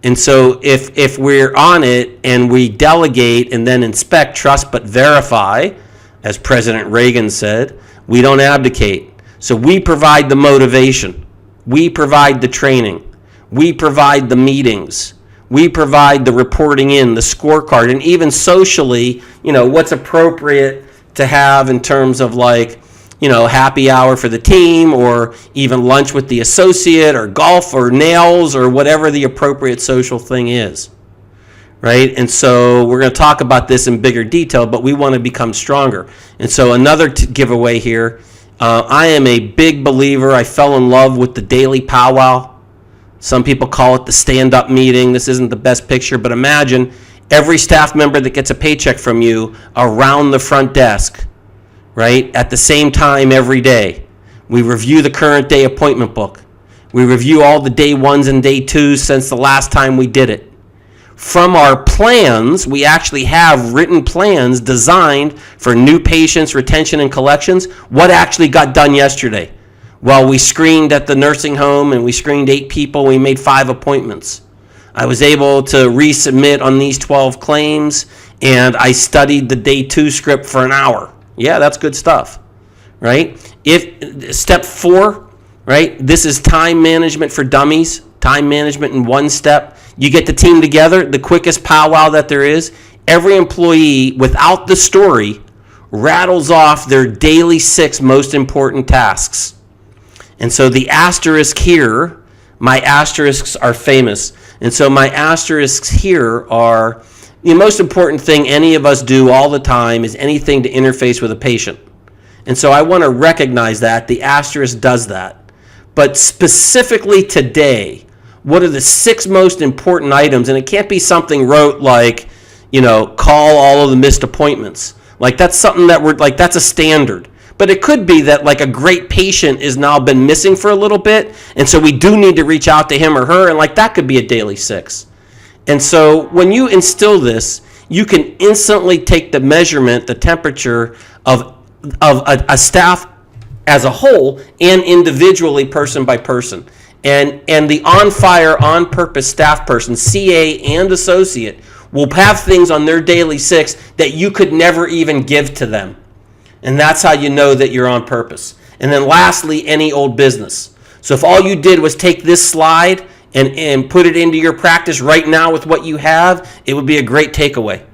A: And so if we're on it and we delegate and then inspect, trust, but verify, as President Reagan said, we don't abdicate. So we provide the motivation, we provide the training, we provide the meetings, we provide the reporting in, the scorecard, and even socially, what's appropriate to have in terms of happy hour for the team, or even lunch with the associate, or golf, or nails, or whatever the appropriate social thing is, right? And so we're going to talk about this in bigger detail, but we want to become stronger. And so another giveaway here, I am a big believer. I fell in love with the daily powwow. Some people call it the stand-up meeting. This isn't the best picture, but imagine every staff member that gets a paycheck from you around the front desk, right, at the same time every day. We review the current day appointment book. We review all the day ones and day twos since the last time we did it. From our plans, we actually have written plans designed for new patients, retention, and collections. What actually got done yesterday? Well, we screened at the nursing home, and we screened 8 people. We made 5 appointments. I was able to resubmit on these 12 claims, and I studied the day 2 script for an hour. Yeah, that's good stuff, right? Step 4, right? This is time management for dummies, time management in one step. You get the team together, the quickest powwow that there is. Every employee, without the story, rattles off their daily 6 most important tasks. And so the asterisk here, my asterisks are famous. And so my asterisks here are, the most important thing any of us do all the time is anything to interface with a patient. And so I want to recognize that. The asterisk does that. But specifically today, what are the 6 most important items? And it can't be something wrote like, call all of the missed appointments. Like that's something that that's a standard. But it could be that like a great patient is now been missing for a little bit. And so we do need to reach out to him or her. And like that could be a daily 6. And so when you instill this, you can instantly take the measurement, the temperature of a staff as a whole and individually, person by person. And the on-fire, on-purpose staff person, CA and associate, will have things on their daily 6 that you could never even give to them. And that's how you know that you're on purpose. And then lastly, any old business. So if all you did was take this slide and put it into your practice right now with what you have, it would be a great takeaway,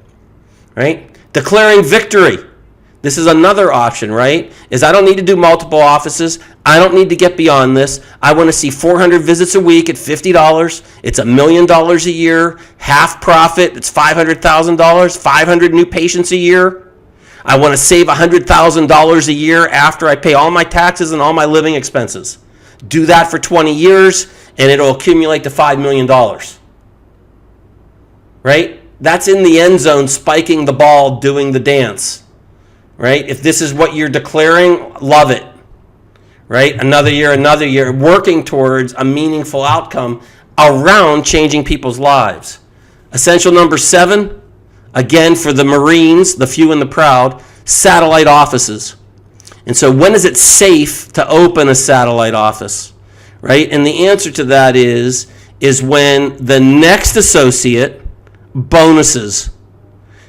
A: right? Declaring victory. This is another option, right? Is I don't need to do multiple offices. I don't need to get beyond this. I want to see 400 visits a week at $50. It's $1 million a year, half profit. It's $500,000, 500 new patients a year. I want to save $100,000 a year after I pay all my taxes and all my living expenses. Do that for 20 years, and it'll accumulate to $5 million. Right? That's in the end zone, spiking the ball, doing the dance. Right? If this is what you're declaring, love it. Right? Another year, working towards a meaningful outcome around changing people's lives. Essential number 7, again for the Marines, the few and the proud, satellite offices. And so when is it safe to open a satellite office? Right? And the answer to that is when the next associate bonuses.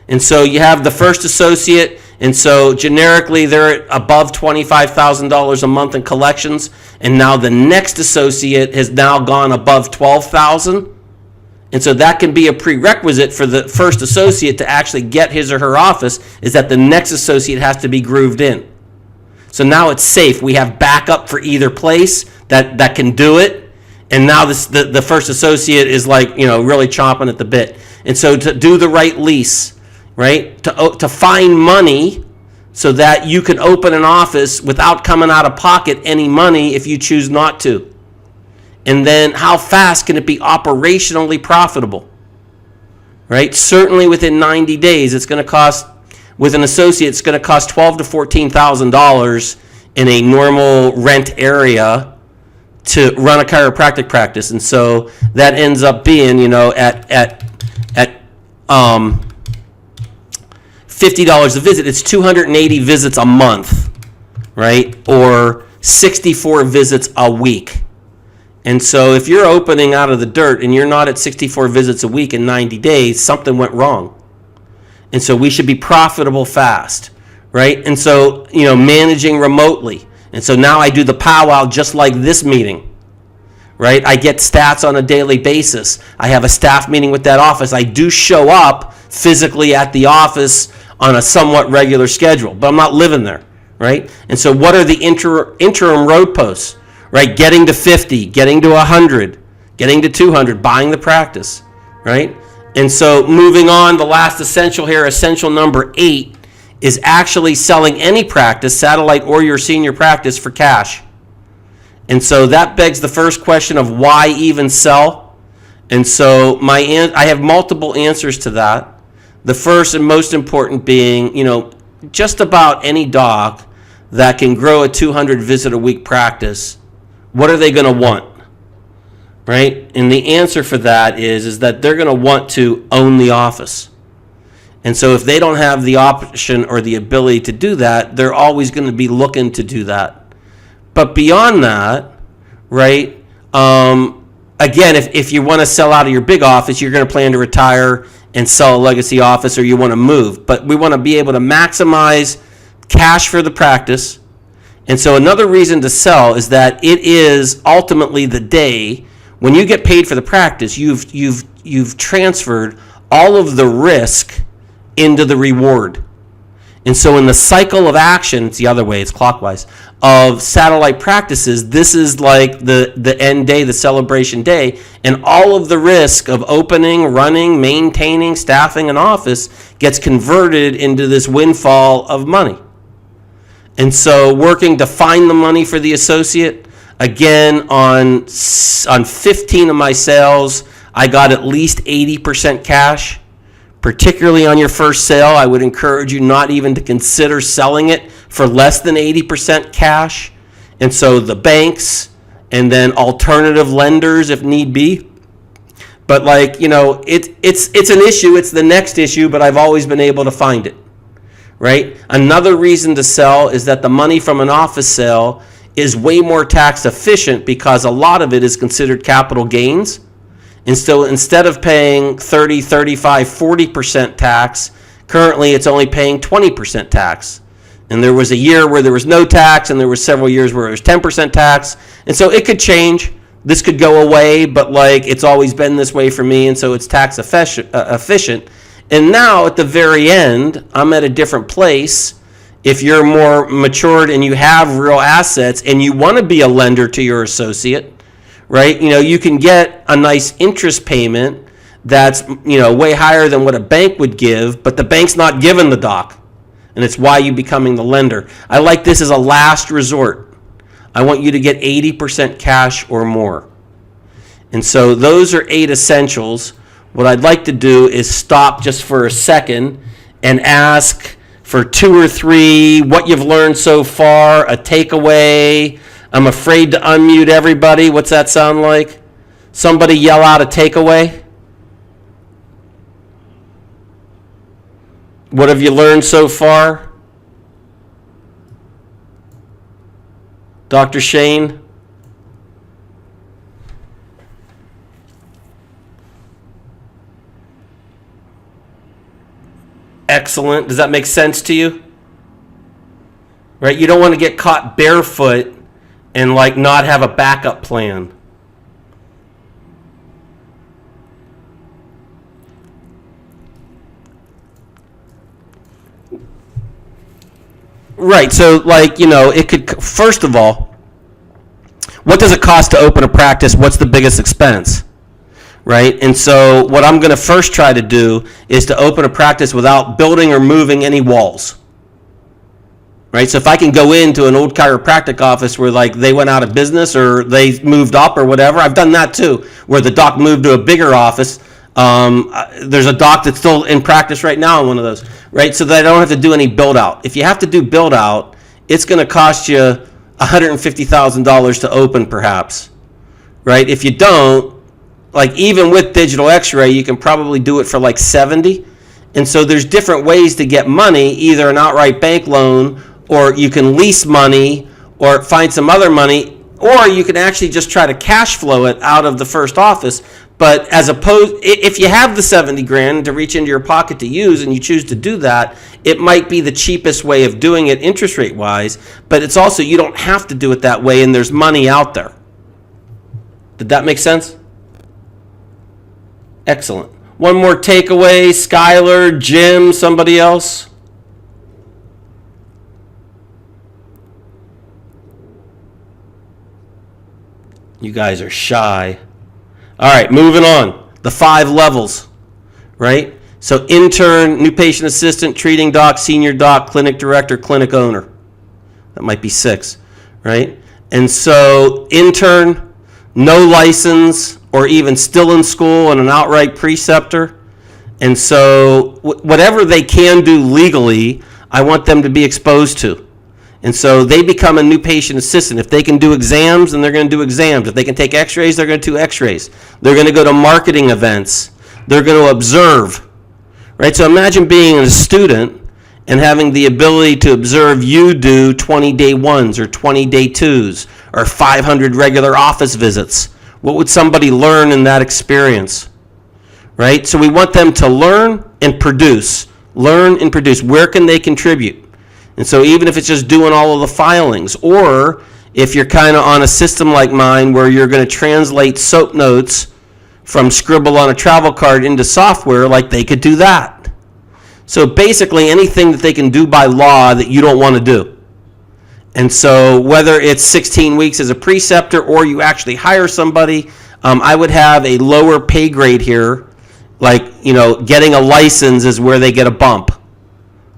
A: And so you have the first associate, and so generically they're above $25,000 a month in collections, and now the next associate has now gone above $12,000. And so that can be a prerequisite for the first associate to actually get his or her office, is that the next associate has to be grooved in. So now it's safe. We have backup for either place that can do it. And now the first associate is really chomping at the bit. And so to do the right lease, right? To find money so that you can open an office without coming out of pocket any money if you choose not to. And then how fast can it be operationally profitable? Right? Certainly within 90 days, it's going to cost, with an associate, it's going to cost $12,000 to $14,000 in a normal rent area to run a chiropractic practice. And so that ends up being, at $50 a visit, it's 280 visits a month, right? Or 64 visits a week. And so if you're opening out of the dirt and you're not at 64 visits a week in 90 days, something went wrong. And so we should be profitable fast, right? And so, managing remotely. And so now I do the powwow just like this meeting, right? I get stats on a daily basis. I have a staff meeting with that office. I do show up physically at the office on a somewhat regular schedule, but I'm not living there, right? And so what are the interim road posts, right? Getting to 50, getting to 100, getting to 200, buying the practice, right? And so moving on, the last essential here, essential number 8, is actually selling any practice, satellite or your senior practice, for cash. And so that begs the first question of why even sell? And so I have multiple answers to that. The first and most important being, just about any doc that can grow a 200 visit a week practice, what are they going to want? Right? And the answer for that is that they're going to want to own the office. And so if they don't have the option or the ability to do that, they're always going to be looking to do that. But beyond that, right, again, if you want to sell out of your big office, you're going to plan to retire and sell a legacy office, or you want to move. But we want to be able to maximize cash for the practice. And so another reason to sell is that it is ultimately the day when you get paid for the practice, you've transferred all of the risk into the reward. And so in the cycle of action, it's the other way, it's clockwise, of satellite practices, this is like the end day, the celebration day, and all of the risk of opening, running, maintaining, staffing an office gets converted into this windfall of money. And so working to find the money for the associate, again, on 15 of my sales, I got at least 80% cash. Particularly on your first sale, I would encourage you not even to consider selling it for less than 80% cash. And so the banks and then alternative lenders if need be. But it's an issue, it's the next issue, but I've always been able to find it, right? Another reason to sell is that the money from an office sale is way more tax efficient because a lot of it is considered capital gains. And so instead of paying 30, 35, 40% tax, currently it's only paying 20% tax. And there was a year where there was no tax, and there were several years where it was 10% tax. And so it could change. This could go away, but it's always been this way for me, and so it's tax efficient. And now at the very end, I'm at a different place. If you're more matured and you have real assets and you want to be a lender to your associate, right? You can get a nice interest payment that's, way higher than what a bank would give, but the bank's not giving the doc. And it's why you're becoming the lender. I like this as a last resort. I want you to get 80% cash or more. And so those are 8 essentials. What I'd like to do is stop just for a second and ask for 2 or 3 what you've learned so far, a takeaway. I'm afraid to unmute everybody. What's that sound like? Somebody yell out a takeaway. What have you learned so far? Dr. Shane? Excellent. Does that make sense to you? Right? You don't want to get caught barefoot and not have a backup plan. Right, so it could, first of all, what does it cost to open a practice? What's the biggest expense? Right, and so what I'm going to first try to do is to open a practice without building or moving any walls. Right, so if I can go into an old chiropractic office where they went out of business or they moved up or whatever, I've done that too, where the doc moved to a bigger office. There's a doc that's still in practice right now in one of those, right? So that I don't have to do any build out. If you have to do build out, it's going to cost you $150,000 to open perhaps, right? If you don't, even with digital x-ray, you can probably do it for 70. And so there's different ways to get money, either an outright bank loan, or you can lease money or find some other money, or you can actually just try to cash flow it out of the first office. But as opposed, if you have the 70 grand to reach into your pocket to use and you choose to do that, it might be the cheapest way of doing it interest rate wise, but it's also, you don't have to do it that way and there's money out there. Did that make sense? Excellent. One more takeaway, Skylar, Jim, somebody else? You guys are shy. All right, moving on. The 5 levels, right? So intern, new patient assistant, treating doc, senior doc, clinic director, clinic owner. That might be 6, right? And so intern, no license, or even still in school and an outright preceptor. And so whatever they can do legally, I want them to be exposed to. And so they become a new patient assistant. If they can do exams, then they're going to do exams. If they can take x-rays, they're going to do x-rays. They're going to go to marketing events. They're going to observe, right? So imagine being a student and having the ability to observe you do 20 day 1s or 20 day 2s or 500 regular office visits. What would somebody learn in that experience, right? So we want them to learn and produce. Learn and produce. Where can they contribute? And so even if it's just doing all of the filings, or if you're kind of on a system like mine where you're going to translate soap notes from scribble on a travel card into software, like they could do that. So basically anything that they can do by law that you don't want to do. And so whether it's 16 weeks as a preceptor or you actually hire somebody, I would have a lower pay grade here. Like, getting a license is where they get a bump.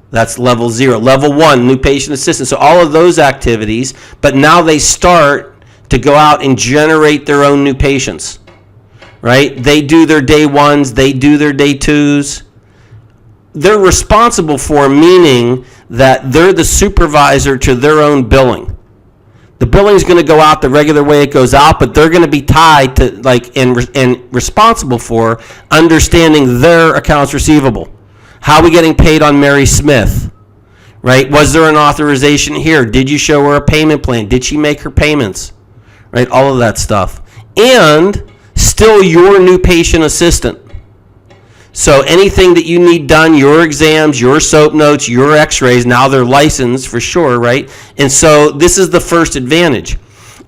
A: That's level 0. Level 1, new patient assistant. So all of those activities, but now they start to go out and generate their own new patients, right? They do their day 1s, they do their day 2s. They're responsible for, meaning that they're the supervisor to their own billing. The billing is going to go out the regular way it goes out, but they're going to be tied to, and responsible for understanding their accounts receivable. How are we getting paid on Mary Smith, right? Was there an authorization here? Did you show her a payment plan? Did she make her payments, right? All of that stuff. And still your new patient assistant. So anything that you need done, your exams, your soap notes, your x-rays, now they're licensed for sure, right? And so this is the first advantage,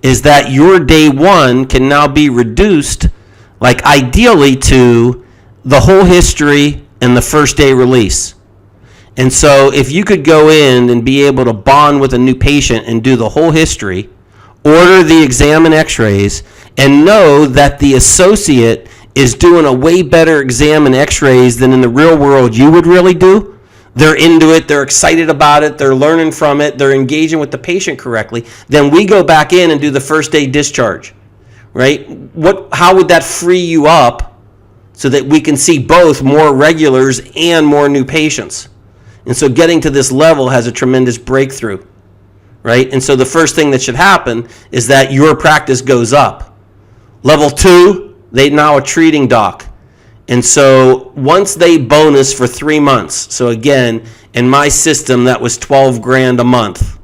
A: is that your day 1 can now be reduced, like ideally to the whole history and the first day release. And so if you could go in and be able to bond with a new patient and do the whole history, order the exam and x-rays, and know that the associate is doing a way better exam and x-rays than in the real world you would really do. They're into it, they're excited about it, they're learning from it, they're engaging with the patient correctly. Then we go back in and do the first day discharge, right? How would that free you up so that we can see both more regulars and more new patients? And so getting to this level has a tremendous breakthrough, right? And so the first thing that should happen is that your practice goes up. Level 2, they now a treating doc. And so once they bonus for 3 months, so again, in my system, that was $12,000 a month,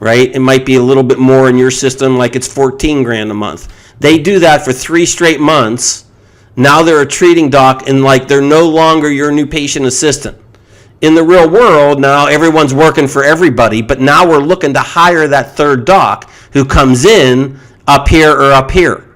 A: right? It might be a little bit more in your system, like it's $14,000 a month. They do that for 3 straight months. Now they're a treating doc, and like they're no longer your new patient assistant. In the real world, now everyone's working for everybody, but now we're looking to hire that third doc who comes in up here or up here.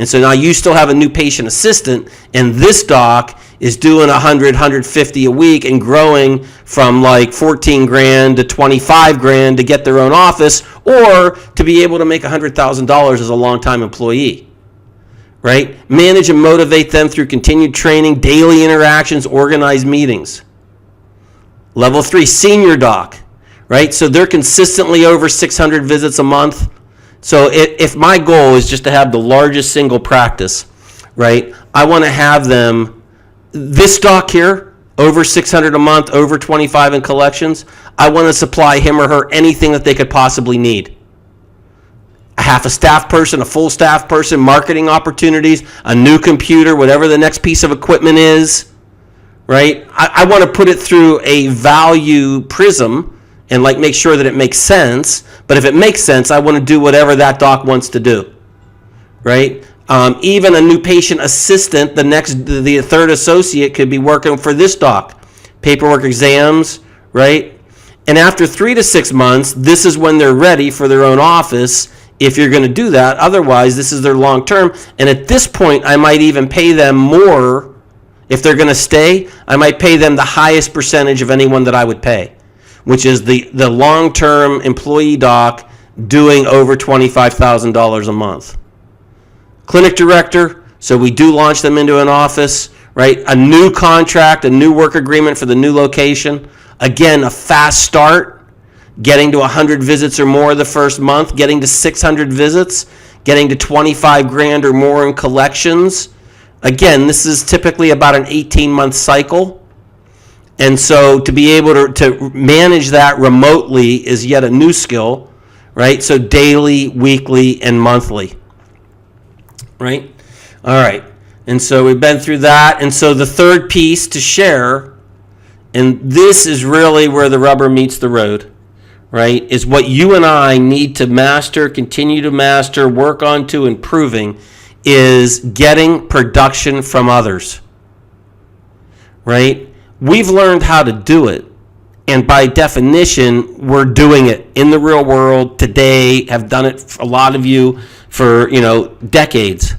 A: And so now you still have a new patient assistant, and this doc is doing 100, 150 a week and growing from like $14,000 to $25,000 to get their own office, or to be able to make $100,000 as a long-time employee, right? Manage and motivate them through continued training, daily interactions, organized meetings. Level 3, senior doc, right? So they're consistently over 600 visits a month. So if my goal is just to have the largest single practice, right, I want to have them, this doc here, over 600 a month, over 25 in collections, I want to supply him or her anything that they could possibly need. A half a staff person, a full staff person, marketing opportunities, a new computer, whatever the next piece of equipment is, right? I want to put it through a value prism and like make sure that it makes sense. But if it makes sense, I want to do whatever that doc wants to do, right? Even a new patient assistant, the third associate could be working for this doc. Paperwork, exams, right? And after 3 to 6 months, this is when they're ready for their own office if you're going to do that. Otherwise, this is their long term. And at this point, I might even pay them more. If they're going to stay, I might pay them the highest percentage of anyone that I would pay, which is the long-term employee doc doing over $25,000 a month. clinic director, so we do launch them into an office, right? A new contract, a new work agreement for the new location. Again, a fast start, getting to 100 visits or more the first month, getting to 600 visits, getting to 25 grand or more in collections. Again, this is typically about an 18-month cycle. And so to be able to manage that remotely is yet a new skill, right? So daily, weekly, and monthly, right? All right. And so we've been through that. And so the third piece to share, and this is really where the rubber meets the road, right, is what you and I need to master, continue to master, work on to improving, is getting production from others, right? We've learned how to do it, and by definition, we're doing it in the real world today, have done it, a lot of you, for, decades.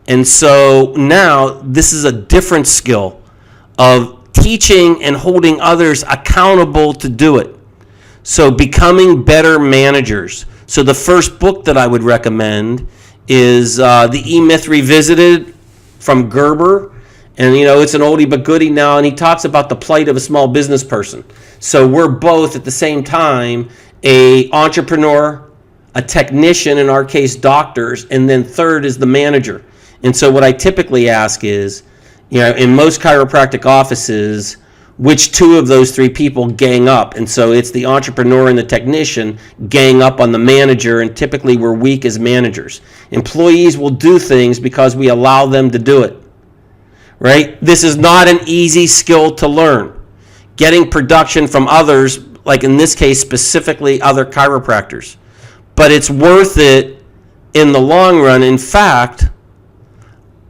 A: And so now this is a different skill of teaching and holding others accountable to do it. So becoming better managers. So the first book that I would recommend is The E-Myth Revisited from Gerber. And, it's an oldie but goodie now, and he talks about the plight of a small business person. So we're both at the same time a entrepreneur, a technician, in our case doctors, and then third is the manager. And so what I typically ask is, in most chiropractic offices, which two of those three people gang up? And so it's the entrepreneur and the technician gang up on the manager, and typically we're weak as managers. Employees will do things because we allow them to do it, right? This is not an easy skill to learn. Getting production from others, like in this case, specifically other chiropractors. But it's worth it in the long run. In fact,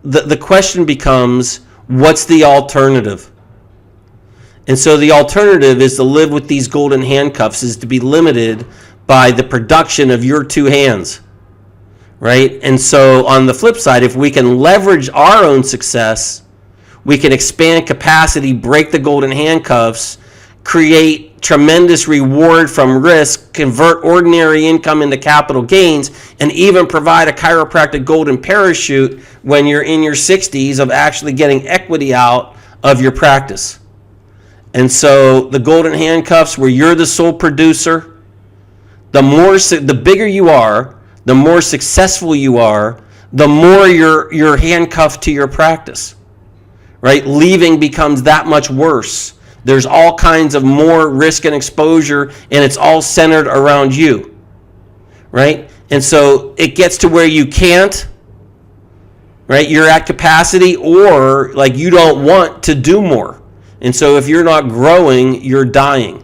A: the question becomes, what's the alternative? And so the alternative is to live with these golden handcuffs, is to be limited by the production of your two hands, right? And so on the flip side, if we can leverage our own success, we can expand capacity, break the golden handcuffs, create tremendous reward from risk, convert ordinary income into capital gains, and even provide a chiropractic golden parachute when you're in your 60s of actually getting equity out of your practice. And so the golden handcuffs, where you're the sole producer, the bigger you are, the more successful you are, the more you're handcuffed to your practice, right? Leaving becomes that much worse. There's all kinds of more risk and exposure, and it's all centered around you, right? And so it gets to where you can't, right? You're at capacity, or like you don't want to do more. And so if you're not growing, you're dying,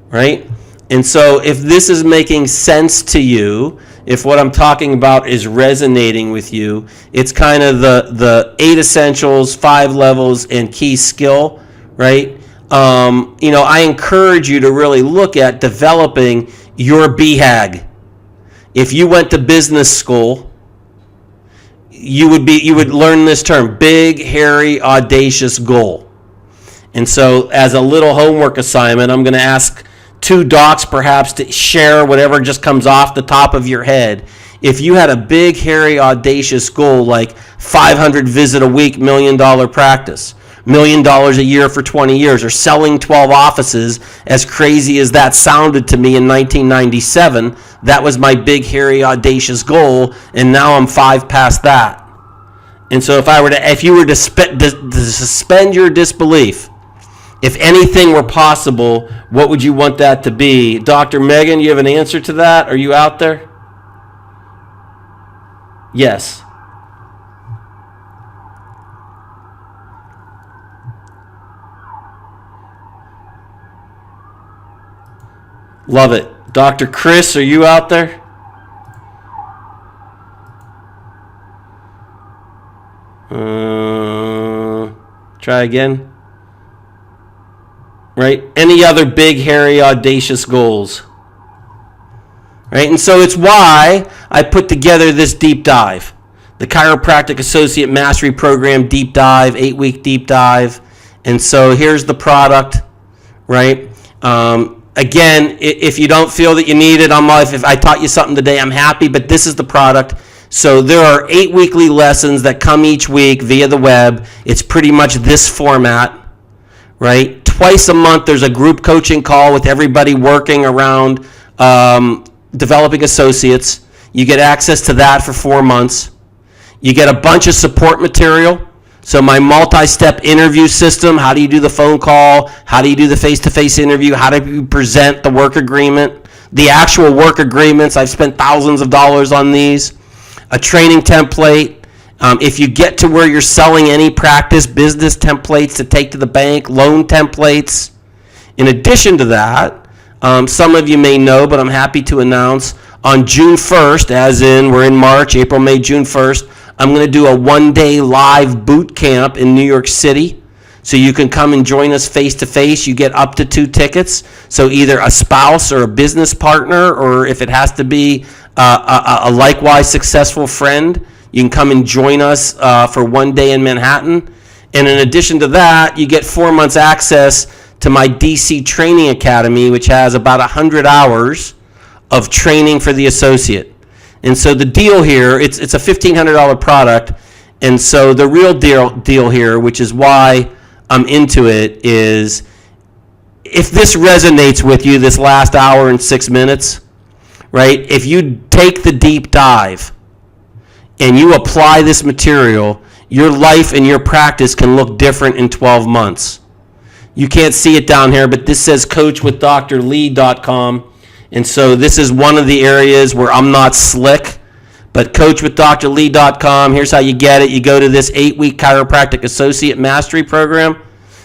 A: right? And so if this is making sense to you, if what I'm talking about is resonating with you, it's kind of the 8 essentials, 5 levels, and key skill, right? I encourage you to really look at developing your BHAG. If you went to business school, you would learn this term, big, hairy, audacious goal. And so as a little homework assignment, I'm going to ask 2 docs perhaps to share whatever just comes off the top of your head. If you had a big, hairy, audacious goal like 500 visit a week, $1 million practice, $1 million a year for 20 years, or selling 12 offices, as crazy as that sounded to me in 1997, that was my big, hairy, audacious goal, and now I'm 5 past that. And so if you were to suspend your disbelief, if anything were possible, what would you want that to be? Dr. Megan, you have an answer to that? Are you out there? Yes. Love it. Dr. Chris, are you out there? Try again. Right? Any other big, hairy, audacious goals? Right? And so it's why I put together this deep dive. The Chiropractic Associate Mastery Program deep dive, 8-week deep dive. And so here's the product, right? Again, if you don't feel that you need it, if I taught you something today, I'm happy, but this is the product. So there are 8 weekly lessons that come each week via the web. It's pretty much this format, right? Twice a month, there's a group coaching call with everybody working around developing associates. You get access to that for 4 months. You get a bunch of support material. So my multi-step interview system, how do you do the phone call? How do you do the face-to-face interview? How do you present the work agreement? The actual work agreements, I've spent thousands of dollars on these. A training template. If you get to where you're selling any practice, business templates to take to the bank, loan templates. In addition to that, some of you may know, but I'm happy to announce, on June 1st, as in we're in March, April, May, June 1st, I'm going to do a one-day live boot camp in New York City. So you can come and join us face-to-face. You get up to 2 tickets. So either a spouse or a business partner, or if it has to be a likewise successful friend, you can come and join us for one day in Manhattan. And in addition to that, you get 4 months access to my DC Training Academy, which has about 100 hours of training for the associate. And so the deal here, it's a $1,500 product. And so the real deal here, which is why I'm into it, is if this resonates with you, this last hour and 6 minutes, right? If you take the deep dive and you apply this material, your life and your practice can look different in 12 months. You can't see it down here, but this says coachwithdrlee.com. And so this is one of the areas where I'm not slick, but coachwithdrlee.com, here's how you get it. You go to this 8-week chiropractic associate mastery program.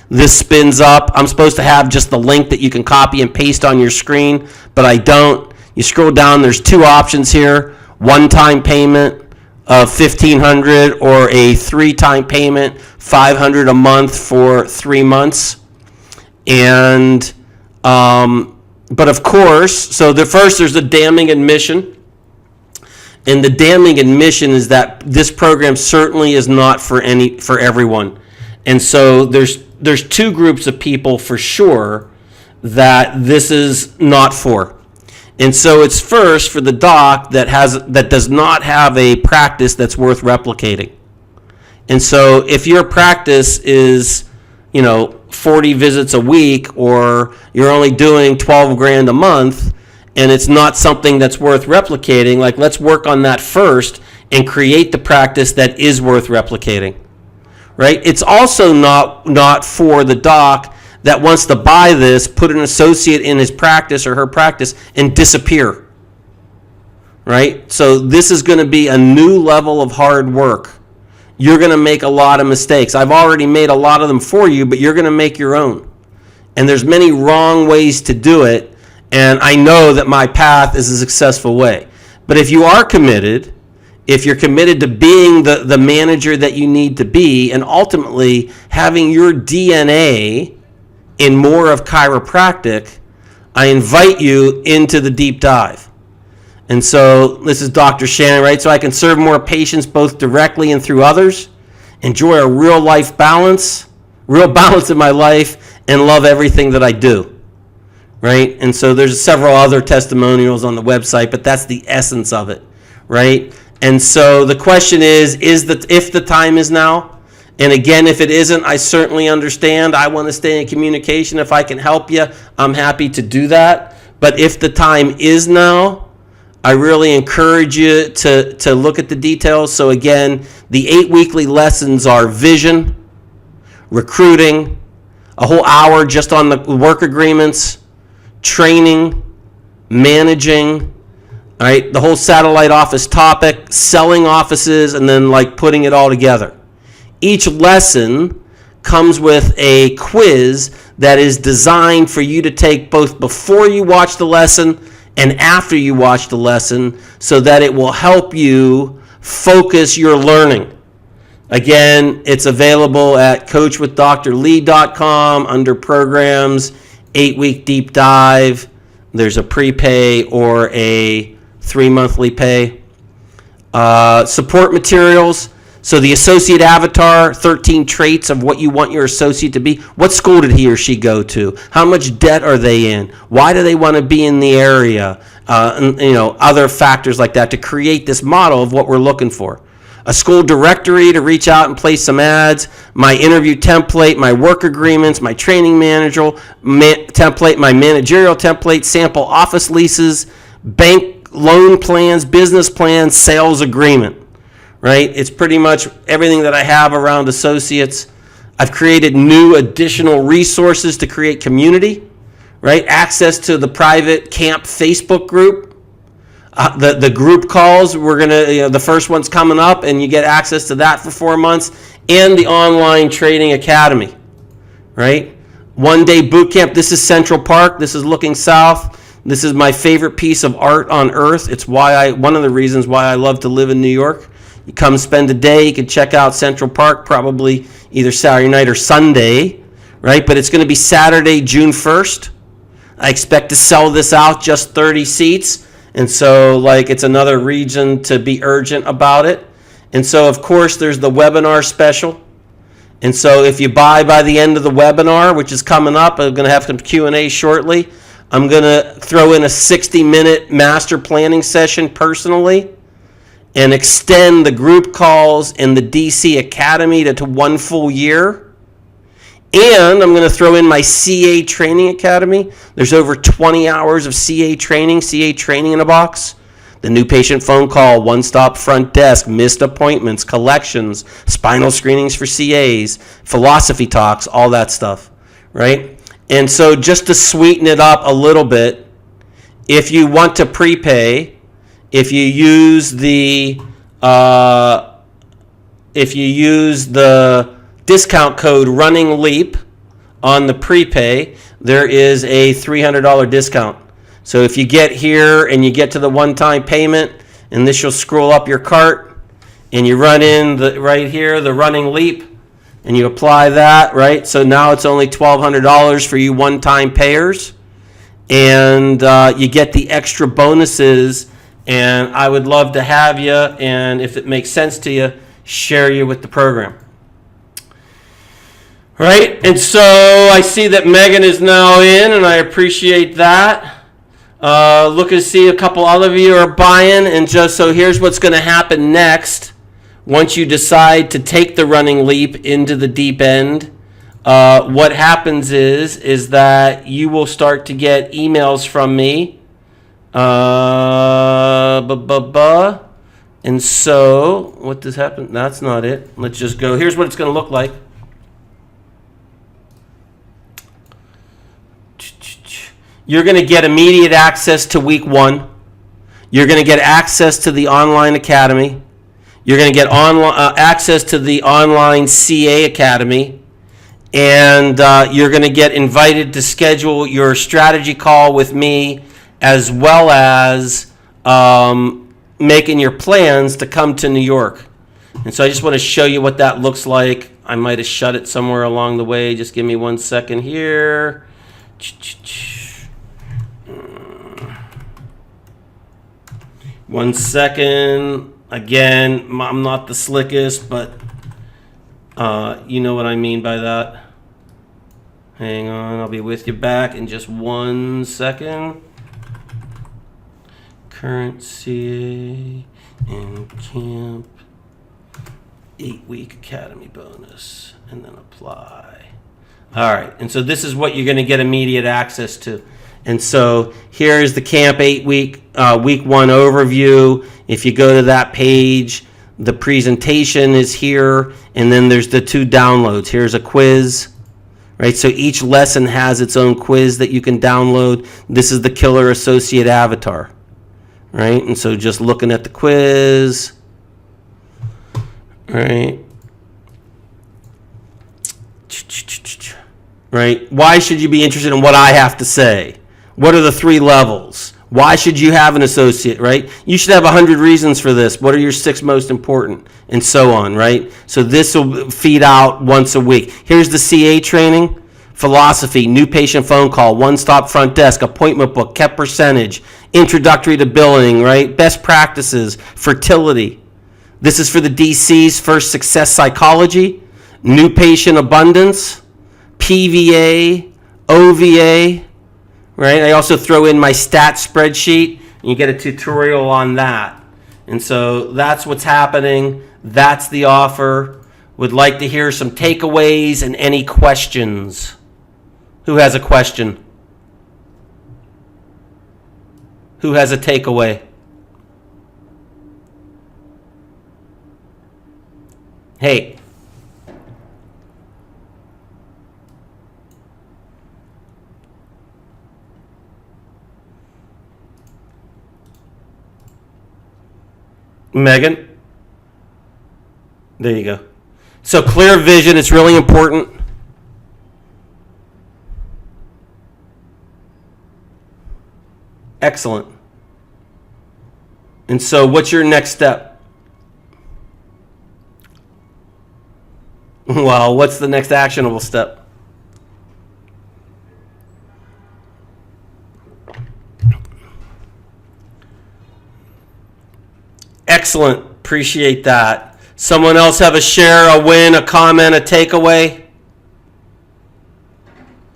A: This spins up. I'm supposed to have just the link that you can copy and paste on your screen, but I don't. You scroll down, there's 2 options here. One-time payment of $1,500 or a 3-time payment, $500 a month for 3 months. And but of course, so there's the damning admission. And the damning admission is that this program certainly is not for everyone. And so there's 2 groups of people for sure that this is not for. And so it's first for the doc that does not have a practice that's worth replicating. And so if your practice is, 40 visits a week, or you're only doing $12,000 a month, and it's not something that's worth replicating, like, let's work on that first and create the practice that is worth replicating, right? It's also not for the doc that wants to buy this, put an associate in his practice or her practice, and disappear, right? So this is going to be a new level of hard work. You're going to make a lot of mistakes. I've already made a lot of them for you, but you're going to make your own. And there's many wrong ways to do it, and I know that my path is a successful way. But if you are committed, if you're committed to being the manager that you need to be, and ultimately having your DNA in more of chiropractic, I invite you into the deep dive. And so this is Dr. Shannon, right? So I can serve more patients both directly and through others, enjoy a real balance in my life, and love everything that I do, right? And so there's several other testimonials on the website, but that's the essence of it, right? And so the question is if the time is now? And again, if it isn't, I certainly understand. I want to stay in communication. If I can help you, I'm happy to do that. But if the time is now, I really encourage you to look at the details. So again, the 8 weekly lessons are vision, recruiting, a whole hour just on the work agreements, training, managing, all right, the whole satellite office topic, selling offices, and then putting it all together. Each lesson comes with a quiz that is designed for you to take both before you watch the lesson and after you watch the lesson, so that it will help you focus your learning. Again, it's available at coachwithdrlee.com under programs, 8-week deep dive. There's a prepay or a 3 monthly pay. Support materials. So the associate avatar, 13 traits of what you want your associate to be. What school did he or she go to? How much debt are they in? Why do they want to be in the area? And, other factors like that to create this model of what we're looking for. A school directory to reach out and place some ads, my interview template, my work agreements, my training manager template, my managerial template, sample office leases, bank loan plans, business plans, sales agreement. Right? It's pretty much everything that I have around associates. I've created new additional resources to create community, right? Access to the private camp Facebook group. The group calls, we're going to, the first one's coming up, and you get access to that for 4 months, and the online trading academy, right? 1-day boot camp. This is Central Park. This is looking south. This is my favorite piece of art on earth. It's one of the reasons why I love to live in New York. You come spend a day, you can check out Central Park probably either Saturday night or Sunday, right? But it's going to be Saturday, June 1st. I expect to sell this out, just 30 seats. And so, it's another reason to be urgent about it. And so, of course, there's the webinar special. And so if you buy by the end of the webinar, which is coming up, I'm going to have some Q&A shortly. I'm going to throw in a 60-minute master planning session personally, and extend the group calls in the DC Academy to 1 full year. And I'm going to throw in my CA Training Academy. There's over 20 hours of CA training in a box. The new patient phone call, one-stop front desk, missed appointments, collections, spinal screenings for CAs, philosophy talks, all that stuff, right? And so just to sweeten it up a little bit, if you want to prepay, if you use the discount code Running Leap on the prepay, there is a $300 discount. So if you get here and you get to the one-time payment, and this will scroll up your cart, and you run in right here the Running Leap, and you apply that, right? So now it's only $1,200 for you one-time payers, and you get the extra bonuses. And I would love to have you, and if it makes sense to you, share you with the program. All right, and so I see that Megan is now in, and I appreciate that. Looking to see a couple other of you are buying, and just so here's what's going to happen next. Once you decide to take the running leap into the deep end, what happens is that you will start to get emails from me. And so, what does happen? That's not it. Let's just go. Here's what it's going to look like. You're going to get immediate access to week 1. You're going to get access to the online academy. You're going to get access to the online CA academy. And you're going to get invited to schedule your strategy call with me, as well as making your plans to come to New York. And so I just want to show you what that looks like. I might have shut it somewhere along the way. Just give me 1 second here. One second. Again, I'm not the slickest, but you know what I mean by that. Hang on, I'll be with you back in just 1 second. Current CA and camp 8-week academy bonus, and then apply. All right, and so this is what you're going to get immediate access to. And so here's the camp 8-week week 1 overview. If you go to that page, the presentation is here, and then there's the 2 downloads. Here's a quiz. Right, so each lesson has its own quiz that you can download. This is the Killer Associate Avatar. Right, and so just looking at the quiz. Right. Right, why should you be interested in what I have to say? What are the 3 levels? Why should you have an associate, right? You should have 100 reasons for this. What are your 6 most important? And so on, right? So this will feed out once a week. Here's the CA training. Philosophy, new patient phone call, one-stop front desk, appointment book, kept percentage, introductory to billing, right? Best practices, fertility. This is for the DCs: first, success psychology, new patient abundance, PVA, OVA, right? I also throw in my stat spreadsheet, and you get a tutorial on that. And so that's what's happening. That's the offer. Would like to hear some takeaways and any questions. Who has a question? Who has a takeaway? Hey. Megan? There you go. So clear vision is really important. Excellent. And so what's your next step? Well, what's the next actionable step? Excellent. Appreciate that. Someone else have a share, a win, a comment, a takeaway?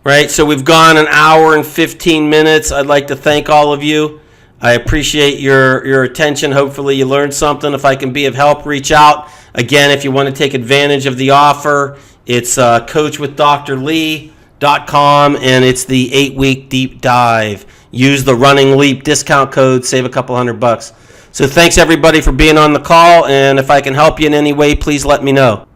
A: Right, so we've gone an hour and 15 minutes. I'd like to thank all of you. I appreciate your attention. Hopefully you learned something. If I can be of help, reach out. Again, if you want to take advantage of the offer, it's coachwithdrlee.com, and it's the 8-week deep dive. Use the Running Leap discount code, save a couple $100. So thanks everybody for being on the call, and if I can help you in any way, please let me know.